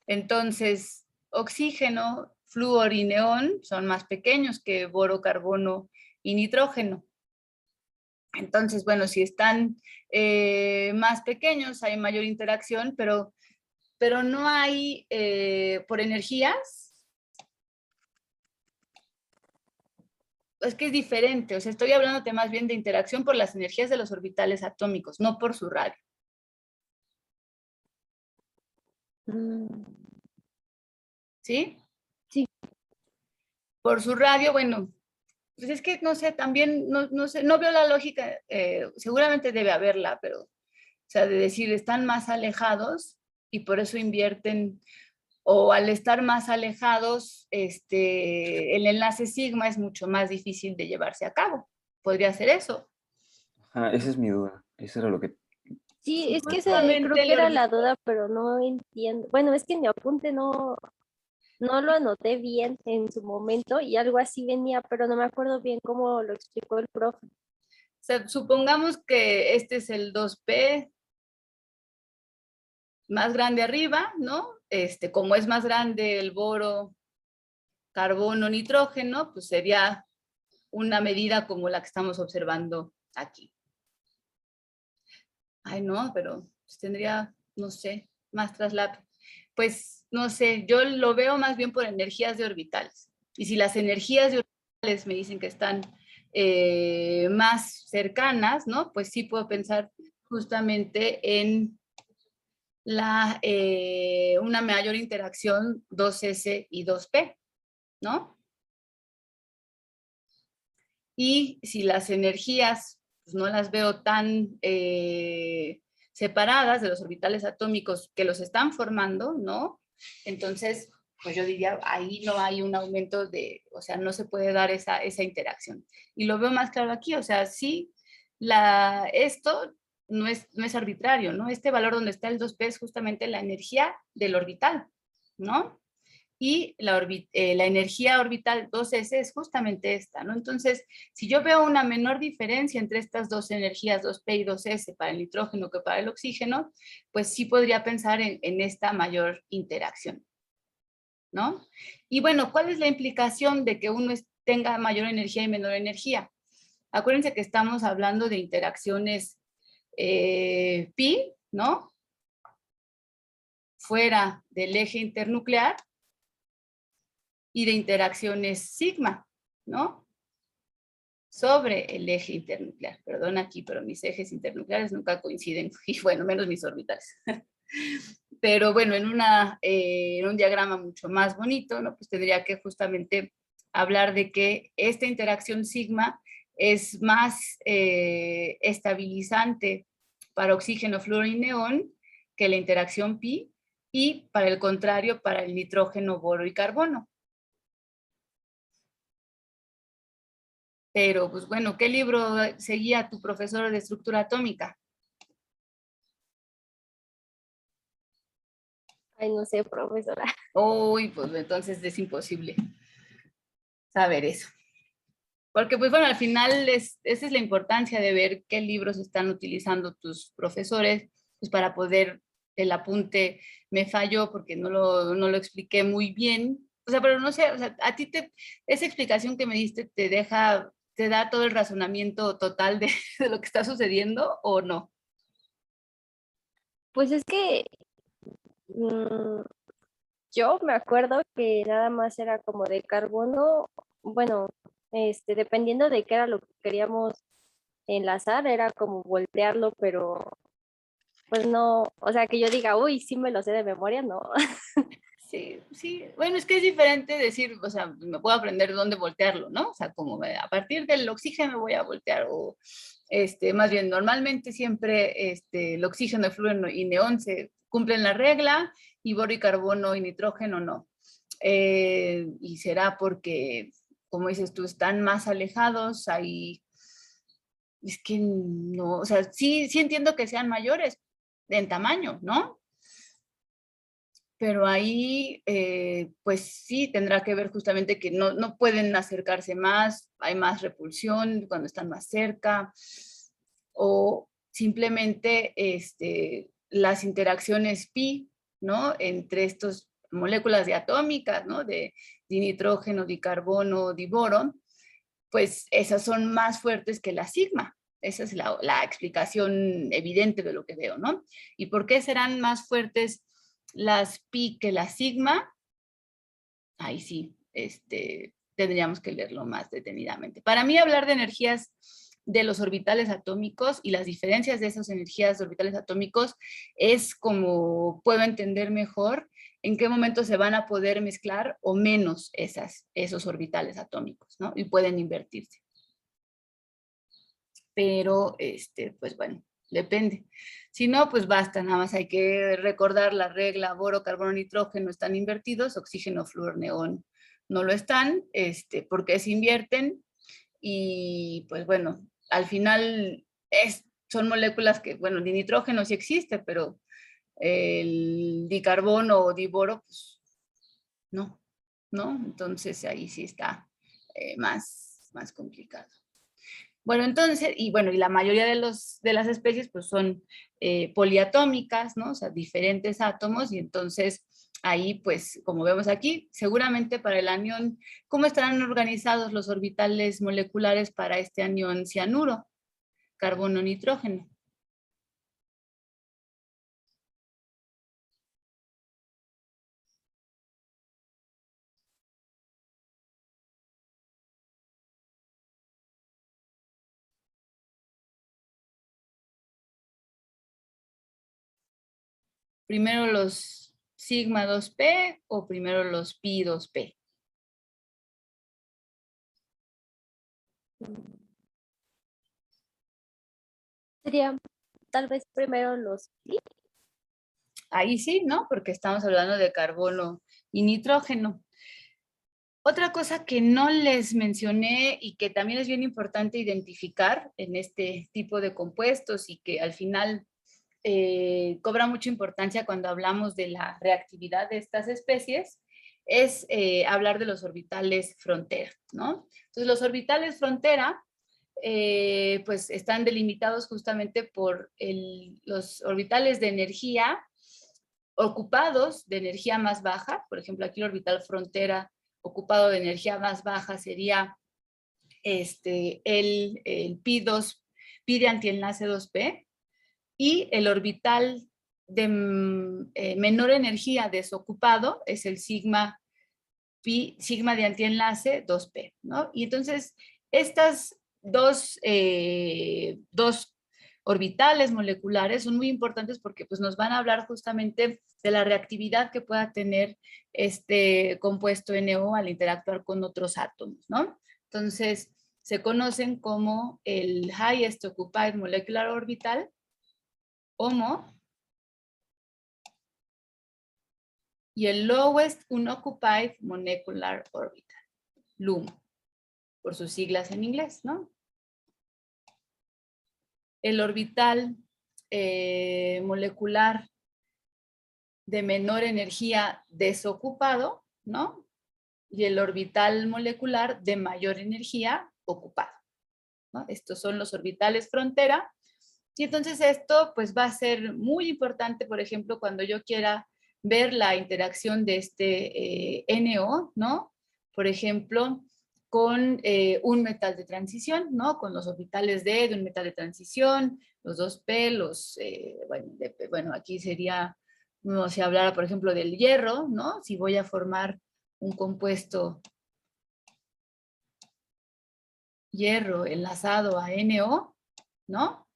Entonces, oxígeno, flúor y neón son más pequeños que boro, carbono y nitrógeno. Entonces, bueno, si están más pequeños hay mayor interacción, pero no hay por energías. Es que es diferente, o sea, estoy hablándote más bien de interacción por las energías de los orbitales atómicos, no por su radio. ¿Sí? Sí. Por su radio, bueno, pues es que no sé, también no sé, no veo la lógica, seguramente debe haberla, pero, o sea, de decir, están más alejados y por eso invierten, o al estar más alejados, el enlace sigma es mucho más difícil de llevarse a cabo. Podría ser eso. Esa es mi duda. Eso era lo que... Sí, es que Supuestamente creo que el era la duda, pero no entiendo. Bueno, es que en mi apunte no lo anoté bien en su momento y algo así venía, pero no me acuerdo bien cómo lo explicó el profe. O sea, supongamos que este es el 2P más grande arriba, ¿no? Como es más grande el boro, carbono, nitrógeno, pues sería una medida como la que estamos observando aquí. Ay, no, pero pues tendría, no sé, más traslape. Pues, no sé, yo lo veo más bien por energías de orbitales. Y si las energías de orbitales me dicen que están más cercanas, ¿no? Pues sí puedo pensar justamente en una mayor interacción 2S y 2P, ¿no? Y si las energías pues, no las veo tan separadas de los orbitales atómicos que los están formando, ¿no? Entonces, pues yo diría, ahí no hay un aumento o sea, no se puede dar esa interacción. Y lo veo más claro aquí, o sea, sí, esto no es arbitrario, ¿no? Este valor donde está el 2P es justamente la energía del orbital, ¿no? y la energía orbital 2s es justamente esta, ¿no? Entonces, si yo veo una menor diferencia entre estas dos energías, 2p y 2s, para el nitrógeno que para el oxígeno, pues sí podría pensar en esta mayor interacción, ¿no? Y bueno, ¿cuál es la implicación de que uno tenga mayor energía y menor energía? Acuérdense que estamos hablando de interacciones pi, ¿no? Fuera del eje internuclear, y de interacciones sigma, ¿no? Sobre el eje internuclear. Perdón aquí, pero mis ejes internucleares nunca coinciden, y bueno, menos mis orbitales. Pero bueno, en un diagrama mucho más bonito, ¿no? Pues tendría que justamente hablar de que esta interacción sigma es más estabilizante para oxígeno, flúor y neón que la interacción pi, y para el contrario, para el nitrógeno, boro y carbono. Pero, pues bueno, ¿qué libro seguía tu profesor de estructura atómica? Ay, no sé, profesora. Uy, pues entonces es imposible saber eso. Porque, pues bueno, al final esa es la importancia de ver qué libros están utilizando tus profesores, pues para poder, el apunte me falló porque no lo expliqué muy bien. O sea, pero no sé, o sea, a ti esa explicación que me diste te da todo el razonamiento total de, de lo que está sucediendo, ¿o no? Pues es que mm, yo me acuerdo que nada más era como de carbono, bueno, dependiendo de qué era lo que queríamos enlazar, era como voltearlo, pero pues no, o sea, que yo diga, uy, sí me lo sé de memoria, no. Sí, sí. Bueno, es que es diferente decir, o sea, me puedo aprender dónde voltearlo, ¿no? O sea, como a partir del oxígeno voy a voltear, o más bien, normalmente siempre el oxígeno, el flúor y neón se cumplen la regla, y boro y carbono y nitrógeno no. Y será porque, como dices tú, están más alejados, ahí es que no, o sea, sí, sí entiendo que sean mayores en tamaño, ¿no? Pero ahí, pues sí, tendrá que ver justamente que no pueden acercarse más, hay más repulsión cuando están más cerca, o simplemente las interacciones pi, ¿no? Entre estas moléculas diatómicas, ¿no? De dinitrógeno, dicarbono, diboro, pues esas son más fuertes que la sigma. Esa es la explicación evidente de lo que veo, ¿no? ¿Y por qué serán más fuertes las pi que la sigma? Ahí sí, tendríamos que leerlo más detenidamente. Para mí, hablar de energías de los orbitales atómicos y las diferencias de esas energías de orbitales atómicos es como puedo entender mejor en qué momento se van a poder mezclar o menos esos orbitales atómicos, ¿no? Y pueden invertirse. Pero, pues bueno, depende. Si no, pues basta, nada más hay que recordar la regla: boro, carbono, nitrógeno están invertidos, oxígeno, flúor, neón no lo están, porque se invierten, y pues bueno, al final son moléculas que, bueno, el nitrógeno sí existe, pero el dicarbono o diboro, pues no, ¿no? Entonces ahí sí está más complicado. Bueno, entonces, y bueno, y la mayoría de las especies pues son poliatómicas, ¿no? O sea, diferentes átomos, y entonces ahí pues, como vemos aquí, seguramente para el anión, ¿cómo estarán organizados los orbitales moleculares para este anión cianuro? Carbono, nitrógeno. ¿Primero los sigma 2p o primero los pi 2p? Sería tal vez primero los pi. Ahí sí, ¿no? Porque estamos hablando de carbono y nitrógeno. Otra cosa que no les mencioné y que también es bien importante identificar en este tipo de compuestos, y que al final cobra mucha importancia cuando hablamos de la reactividad de estas especies, es hablar de los orbitales frontera, ¿no? Entonces, los orbitales frontera pues están delimitados justamente por los orbitales de energía ocupados de energía más baja. Por ejemplo, aquí el orbital frontera ocupado de energía más baja sería el pi de antienlace 2p, y el orbital de menor energía desocupado es el sigma de antienlace 2p, ¿no? Y entonces estas dos orbitales moleculares son muy importantes porque pues, nos van a hablar justamente de la reactividad que pueda tener este compuesto NO al interactuar con otros átomos, ¿no? Entonces, se conocen como el Highest Occupied Molecular Orbital, HOMO, y el Lowest Unoccupied Molecular Orbital, LUMO, por sus siglas en inglés, ¿no? El orbital molecular de menor energía desocupado, ¿no? Y el orbital molecular de mayor energía ocupado, ¿no? Estos son los orbitales frontera. Y entonces esto pues va a ser muy importante, por ejemplo, cuando yo quiera ver la interacción de este NO, ¿no? Por ejemplo, con un metal de transición, ¿no? Con los orbitales de un metal de transición, los 2p, bueno, aquí sería, no, si hablara, por ejemplo, del hierro, ¿no? Si voy a formar un compuesto hierro enlazado a NO, ¿no?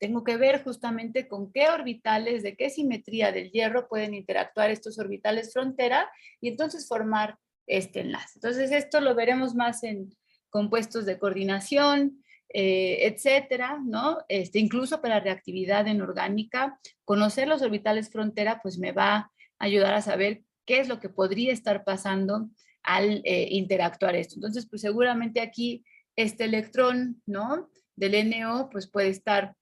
Tengo que ver justamente con qué orbitales, de qué simetría del hierro pueden interactuar estos orbitales frontera y entonces formar este enlace. Entonces esto lo veremos más en compuestos de coordinación, etcétera, ¿no? Incluso para reactividad inorgánica, conocer los orbitales frontera pues me va a ayudar a saber qué es lo que podría estar pasando al interactuar esto. Entonces pues seguramente aquí este electrón, ¿no? Del NO pues puede estar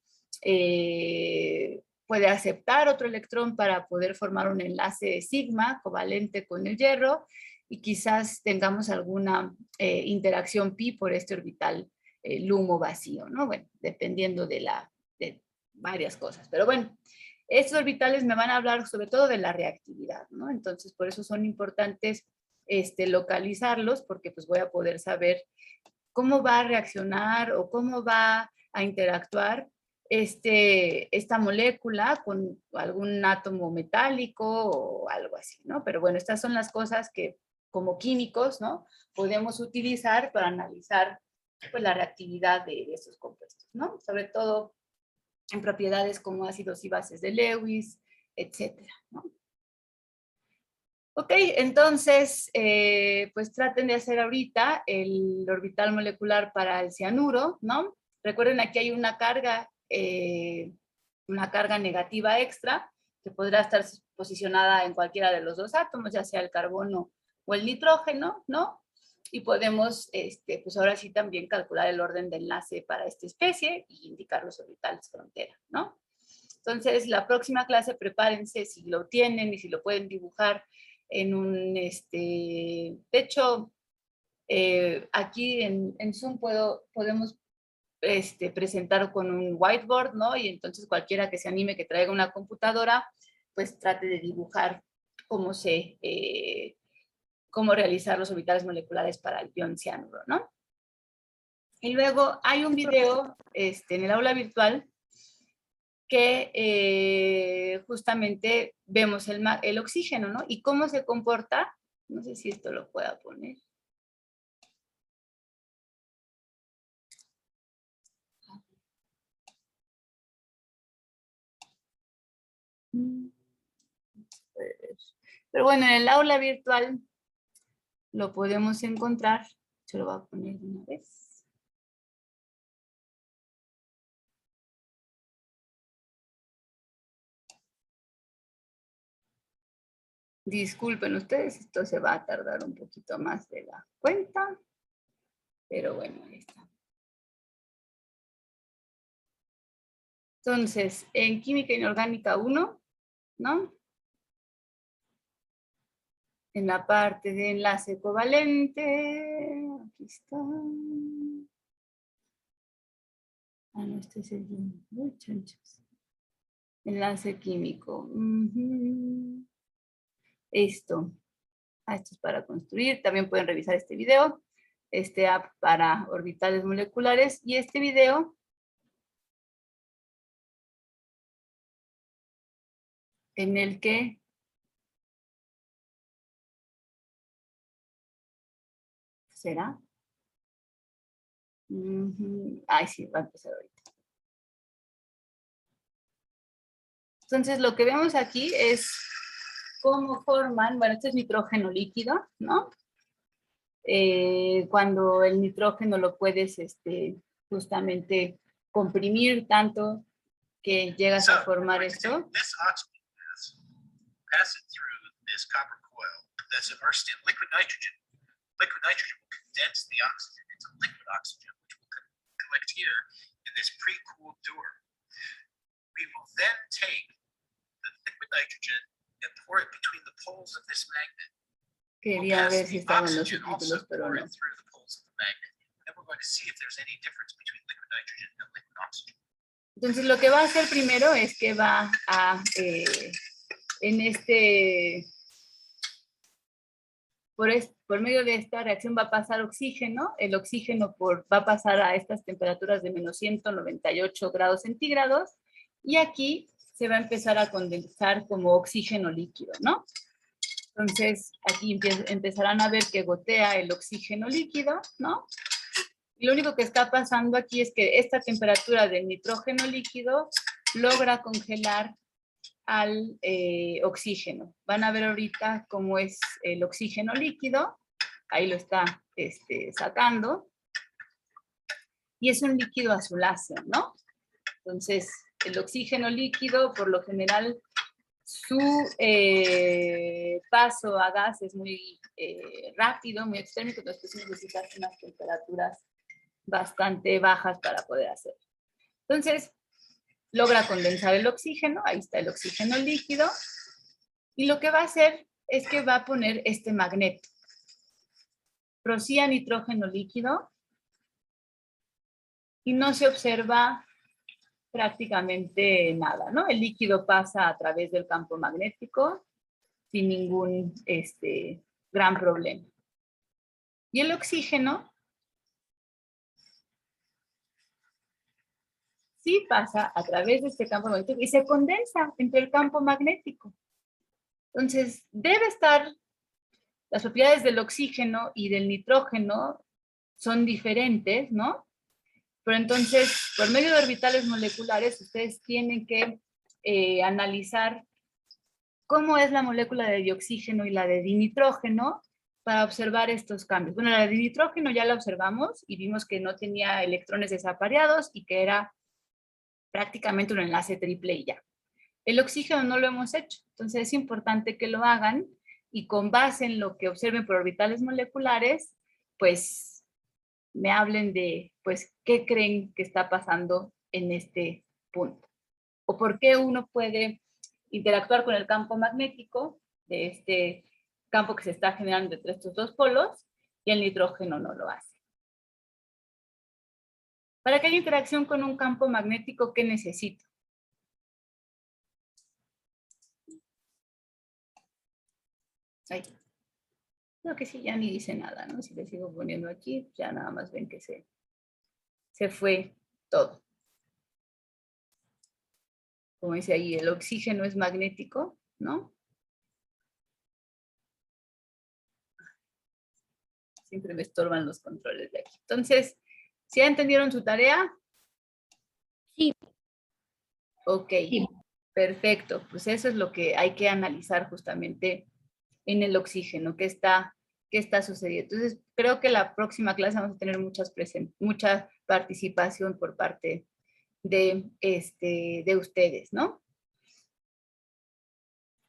puede aceptar otro electrón para poder formar un enlace sigma covalente con el hierro y quizás tengamos alguna interacción pi por este orbital LUMO vacío, ¿no? Bueno, dependiendo de varias cosas. Pero bueno, estos orbitales me van a hablar sobre todo de la reactividad, ¿no? Entonces, por eso son importantes localizarlos porque pues voy a poder saber cómo va a reaccionar o cómo va a interactuar esta molécula con algún átomo metálico o algo así, ¿no? Pero bueno, estas son las cosas que como químicos, ¿no? Podemos utilizar para analizar pues, la reactividad de estos compuestos, ¿no? Sobre todo en propiedades como ácidos y bases de Lewis, etcétera, ¿no? Ok, entonces, pues traten de hacer ahorita el orbital molecular para el cianuro, ¿no? Recuerden, aquí hay una carga negativa extra que podrá estar posicionada en cualquiera de los dos átomos, ya sea el carbono o el nitrógeno, ¿no? Y podemos, pues ahora sí también calcular el orden de enlace para esta especie y indicar los orbitales frontera, ¿no? Entonces, la próxima clase prepárense si lo tienen y si lo pueden dibujar en un, de hecho, aquí en Zoom podemos presentar con un whiteboard, ¿no? Y entonces cualquiera que se anime que traiga una computadora, pues trate de dibujar cómo realizar los orbitales moleculares para el ion cianuro, ¿no? Y luego hay un video en el aula virtual que justamente vemos el oxígeno, ¿no? Y cómo se comporta, no sé si esto lo pueda poner. Pero bueno, en el aula virtual lo podemos encontrar. Se lo voy a poner de una vez. Disculpen ustedes, esto se va a tardar un poquito más de la cuenta. Pero bueno, ahí está. Entonces, en química inorgánica 1, ¿no? En la parte de enlace covalente, aquí está. Ah, no, este es el uy, chanchos. Enlace químico. Esto. Esto es para construir. También pueden revisar este video. Este app para orbitales moleculares. Y este video en el que ¿será? Ay, sí, va a empezar ahorita. Entonces, lo que vemos aquí es cómo forman, bueno, este es nitrógeno líquido, ¿no? Cuando el nitrógeno lo puedes justamente comprimir tanto que llegas a formar esto. Liquid nitrogen will condense the oxygen into liquid oxygen, which will collect here in this pre-cooled dewar. We will then take the liquid nitrogen and pour it between the poles of this magnet. Quería ver si estaban los subtítulos, pero no. Through the poles of the magnet. Then we're going to see if there's any difference between liquid nitrogen and liquid oxygen. Entonces, lo que va a hacer primero es que va a, por medio de esta reacción va a pasar oxígeno, el oxígeno va a pasar a estas temperaturas de menos 198 grados centígrados, y aquí se va a empezar a condensar como oxígeno líquido, ¿no? Entonces, aquí empezarán a ver que gotea el oxígeno líquido, ¿no? Y lo único que está pasando aquí es que esta temperatura del nitrógeno líquido logra congelar al oxígeno. Van a ver ahorita cómo es el oxígeno líquido. Ahí lo está sacando. Y es un líquido azuláceo, ¿no? Entonces, el oxígeno líquido, por lo general, su paso a gas es muy rápido, muy extérmico, entonces necesitas unas temperaturas bastante bajas para poder hacerlo. Entonces, logra condensar el oxígeno, ahí está el oxígeno líquido, y lo que va a hacer es que va a poner este magneto. Rocía nitrógeno líquido y no se observa prácticamente nada, ¿no? El líquido pasa a través del campo magnético sin ningún gran problema. Y el oxígeno sí pasa a través de este campo magnético y se condensa entre el campo magnético. Entonces, debe estar, las propiedades del oxígeno y del nitrógeno son diferentes, ¿no? Pero entonces, por medio de orbitales moleculares, ustedes tienen que analizar cómo es la molécula de dioxígeno y la de dinitrógeno para observar estos cambios. Bueno, la de dinitrógeno ya la observamos y vimos que no tenía electrones desapareados y que era prácticamente un enlace triple y ya. El oxígeno no lo hemos hecho, entonces es importante que lo hagan y con base en lo que observen por orbitales moleculares, pues me hablen de, pues, qué creen que está pasando en este punto. O por qué uno puede interactuar con el campo magnético de este campo que se está generando entre estos dos polos y el nitrógeno no lo hace. Para que haya interacción con un campo magnético, ¿qué necesito? Ahí. Creo que sí, ya ni dice nada, ¿no? Si le sigo poniendo aquí, ya nada más ven que se fue todo. Como dice ahí, el oxígeno es magnético, ¿no? Siempre me estorban los controles de aquí. Entonces, ¿sí entendieron su tarea? Sí. Ok, Sí. Perfecto. Pues eso es lo que hay que analizar justamente en el oxígeno, qué está sucediendo. Entonces, creo que la próxima clase vamos a tener mucha participación por parte de ustedes, ¿no?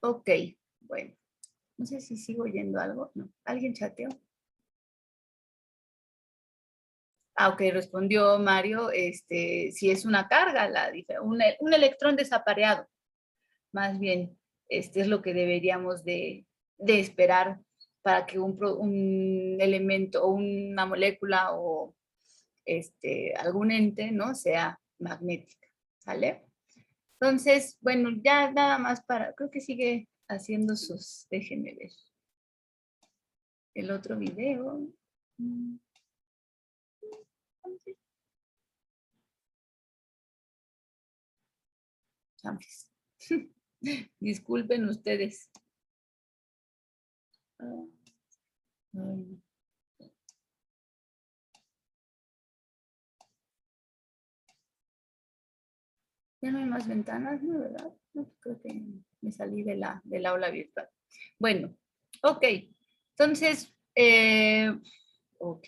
Ok, bueno. No sé si sigo oyendo algo. No. ¿Alguien chateó? Ah, ok, respondió Mario, si es una carga, un electrón desapareado. Más bien, es lo que deberíamos de esperar para que un elemento o una molécula o algún ente, ¿no? Sea magnética, ¿sale? Entonces, bueno, ya nada más para, creo que sigue haciendo sus, déjenme ver el otro video. Chanfles. Disculpen ustedes. Ay. Ya no hay más ventanas, ¿no? ¿Verdad? No, creo que me salí de del aula virtual. Bueno, ok. Entonces, ok.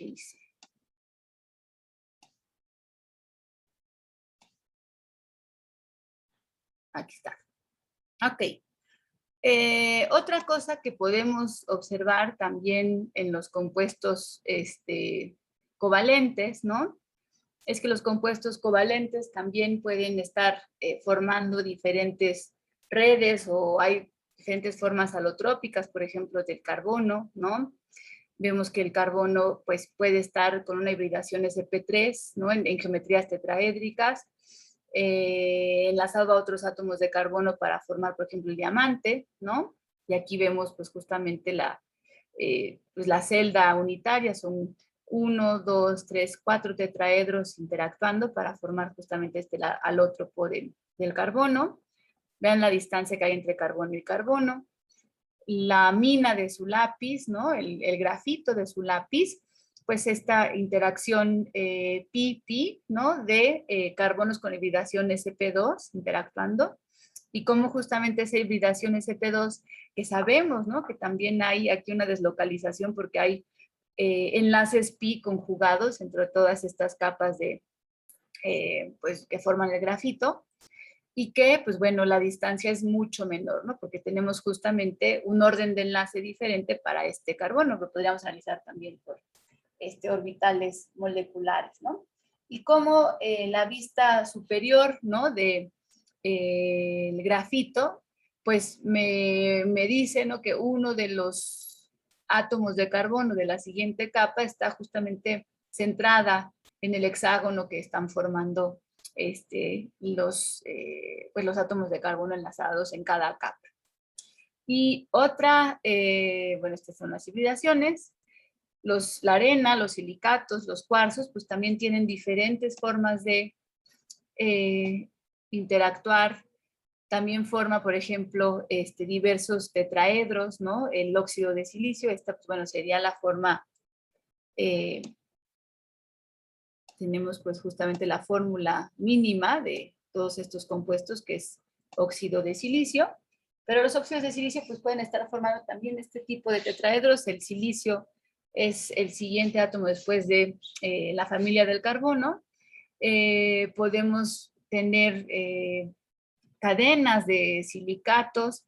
Aquí está. Ok. Otra cosa que podemos observar también en los compuestos covalentes, ¿no? Es que los compuestos covalentes también pueden estar formando diferentes redes o hay diferentes formas alotrópicas, por ejemplo, del carbono, ¿no? Vemos que el carbono pues, puede estar con una hibridación sp3, ¿no? En geometrías tetraédricas, enlazado a otros átomos de carbono para formar, por ejemplo, el diamante, ¿no? Y aquí vemos pues justamente pues, la celda unitaria, son 1, 2, 3, 4 tetraedros interactuando para formar justamente al otro del carbono. Vean la distancia que hay entre carbono y carbono. La mina de su lápiz, ¿no? El grafito de su lápiz, pues esta interacción pi-pi, ¿no? De carbonos con hibridación sp2 interactuando, y cómo justamente esa hibridación sp2, que sabemos, ¿no? Que también hay aquí una deslocalización porque hay enlaces pi conjugados entre todas estas capas pues, que forman el grafito, y que, pues bueno, la distancia es mucho menor, ¿no? Porque tenemos justamente un orden de enlace diferente para este carbono, que podríamos analizar también por orbitales moleculares, ¿no? Y como la vista superior, ¿no? El grafito, pues me dice, ¿no? Que uno de los átomos de carbono de la siguiente capa está justamente centrada en el hexágono que están formando pues los átomos de carbono enlazados en cada capa. Y otra, bueno, estas son las hibridaciones. La arena, los silicatos, los cuarzos, pues también tienen diferentes formas de interactuar. También forma, por ejemplo, diversos tetraedros, ¿no? El óxido de silicio, esta, pues bueno, sería la forma, tenemos pues justamente la fórmula mínima de todos estos compuestos, que es óxido de silicio, pero los óxidos de silicio pues pueden estar formando también este tipo de tetraedros. El silicio es el siguiente átomo después de la familia del carbono. Podemos tener cadenas de silicatos,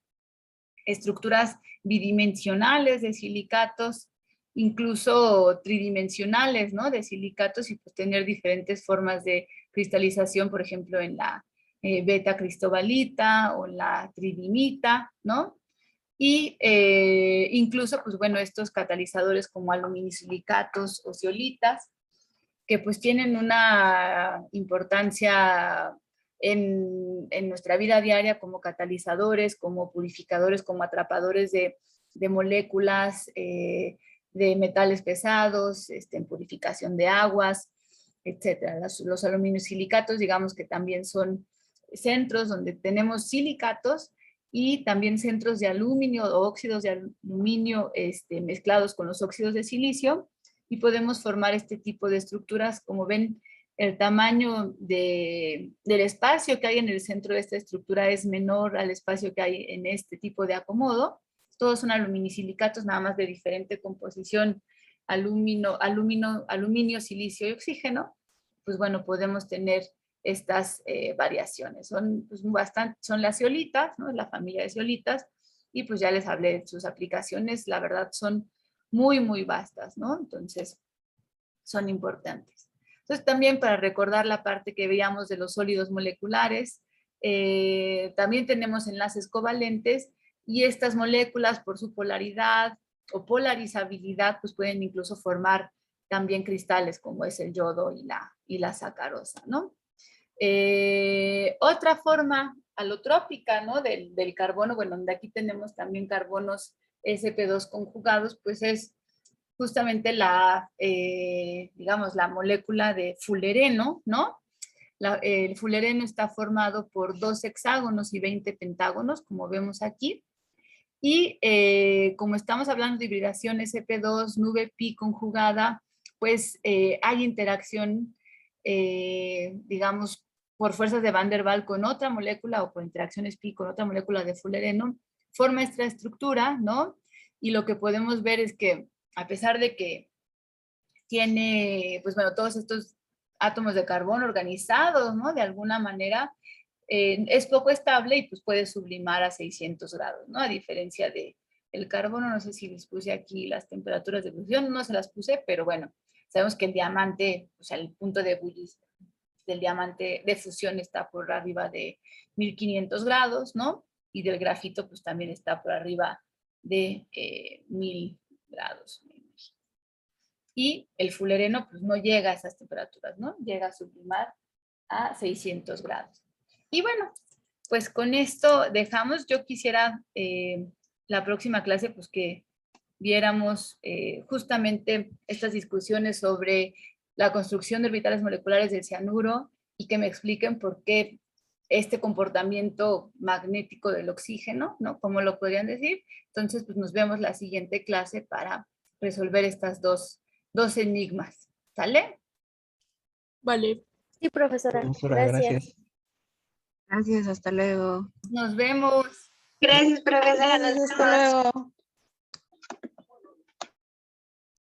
estructuras bidimensionales de silicatos, incluso tridimensionales, ¿no? De silicatos, y pues tener diferentes formas de cristalización, por ejemplo, en la beta cristobalita o la tridimita, ¿no? Y incluso, pues bueno, estos catalizadores como aluminosilicatos o zeolitas, que pues tienen una importancia en nuestra vida diaria como catalizadores, como purificadores, como atrapadores de moléculas, de metales pesados, en purificación de aguas, etc. Los aluminosilicatos, digamos que también son centros donde tenemos silicatos y también centros de aluminio o óxidos de aluminio mezclados con los óxidos de silicio, y podemos formar este tipo de estructuras. Como ven, el tamaño del espacio que hay en el centro de esta estructura es menor al espacio que hay en este tipo de acomodo. Todos son aluminosilicatos, nada más de diferente composición, aluminio, silicio y oxígeno. Pues bueno, podemos tener estas variaciones. Son, pues, son las zeolitas, ¿no? La familia de zeolitas, y pues ya les hablé de sus aplicaciones, la verdad son muy, muy vastas, ¿no? Entonces, son importantes. Entonces, también para recordar la parte que veíamos de los sólidos moleculares, también tenemos enlaces covalentes, y estas moléculas, por su polaridad, o polarizabilidad, pues pueden incluso formar también cristales como es el yodo y la sacarosa, ¿no? Otra forma alotrópica, ¿no? del carbono, bueno, donde aquí tenemos también carbonos sp2 conjugados, pues es justamente digamos, la molécula de fulereno, ¿no? El fulereno está formado por 2 hexágonos y 20 pentágonos, como vemos aquí. Y como estamos hablando de hibridación sp2, nube pi conjugada, pues hay interacción, digamos, por fuerzas de Van der Waals con otra molécula o por interacciones pi con otra molécula de fulereno, forma esta estructura, ¿no? Y lo que podemos ver es que a pesar de que tiene, pues bueno, todos estos átomos de carbono organizados, ¿no? De alguna manera, es poco estable y pues puede sublimar a 600 grados, ¿no? A diferencia del carbono, no sé si les puse aquí las temperaturas de fusión, no se las puse, pero bueno, sabemos que el diamante, o sea, el punto de ebullición del diamante de fusión está por arriba de 1500 grados, ¿no? Y del grafito pues también está por arriba de 1000 grados. Y el fulereno pues no llega a esas temperaturas, ¿no? Llega a sublimar a 600 grados. Y bueno, pues con esto dejamos. Yo quisiera la próxima clase pues que viéramos justamente estas discusiones sobre la construcción de orbitales moleculares del cianuro y que me expliquen por qué este comportamiento magnético del oxígeno, ¿no? ¿Cómo lo podrían decir? Entonces, pues nos vemos la siguiente clase para resolver estas dos enigmas. ¿Sale? Vale. Sí, profesora. Profesora, Gracias. gracias. Gracias, hasta luego. Nos vemos. Gracias, profesora. Nos Hasta vemos. luego.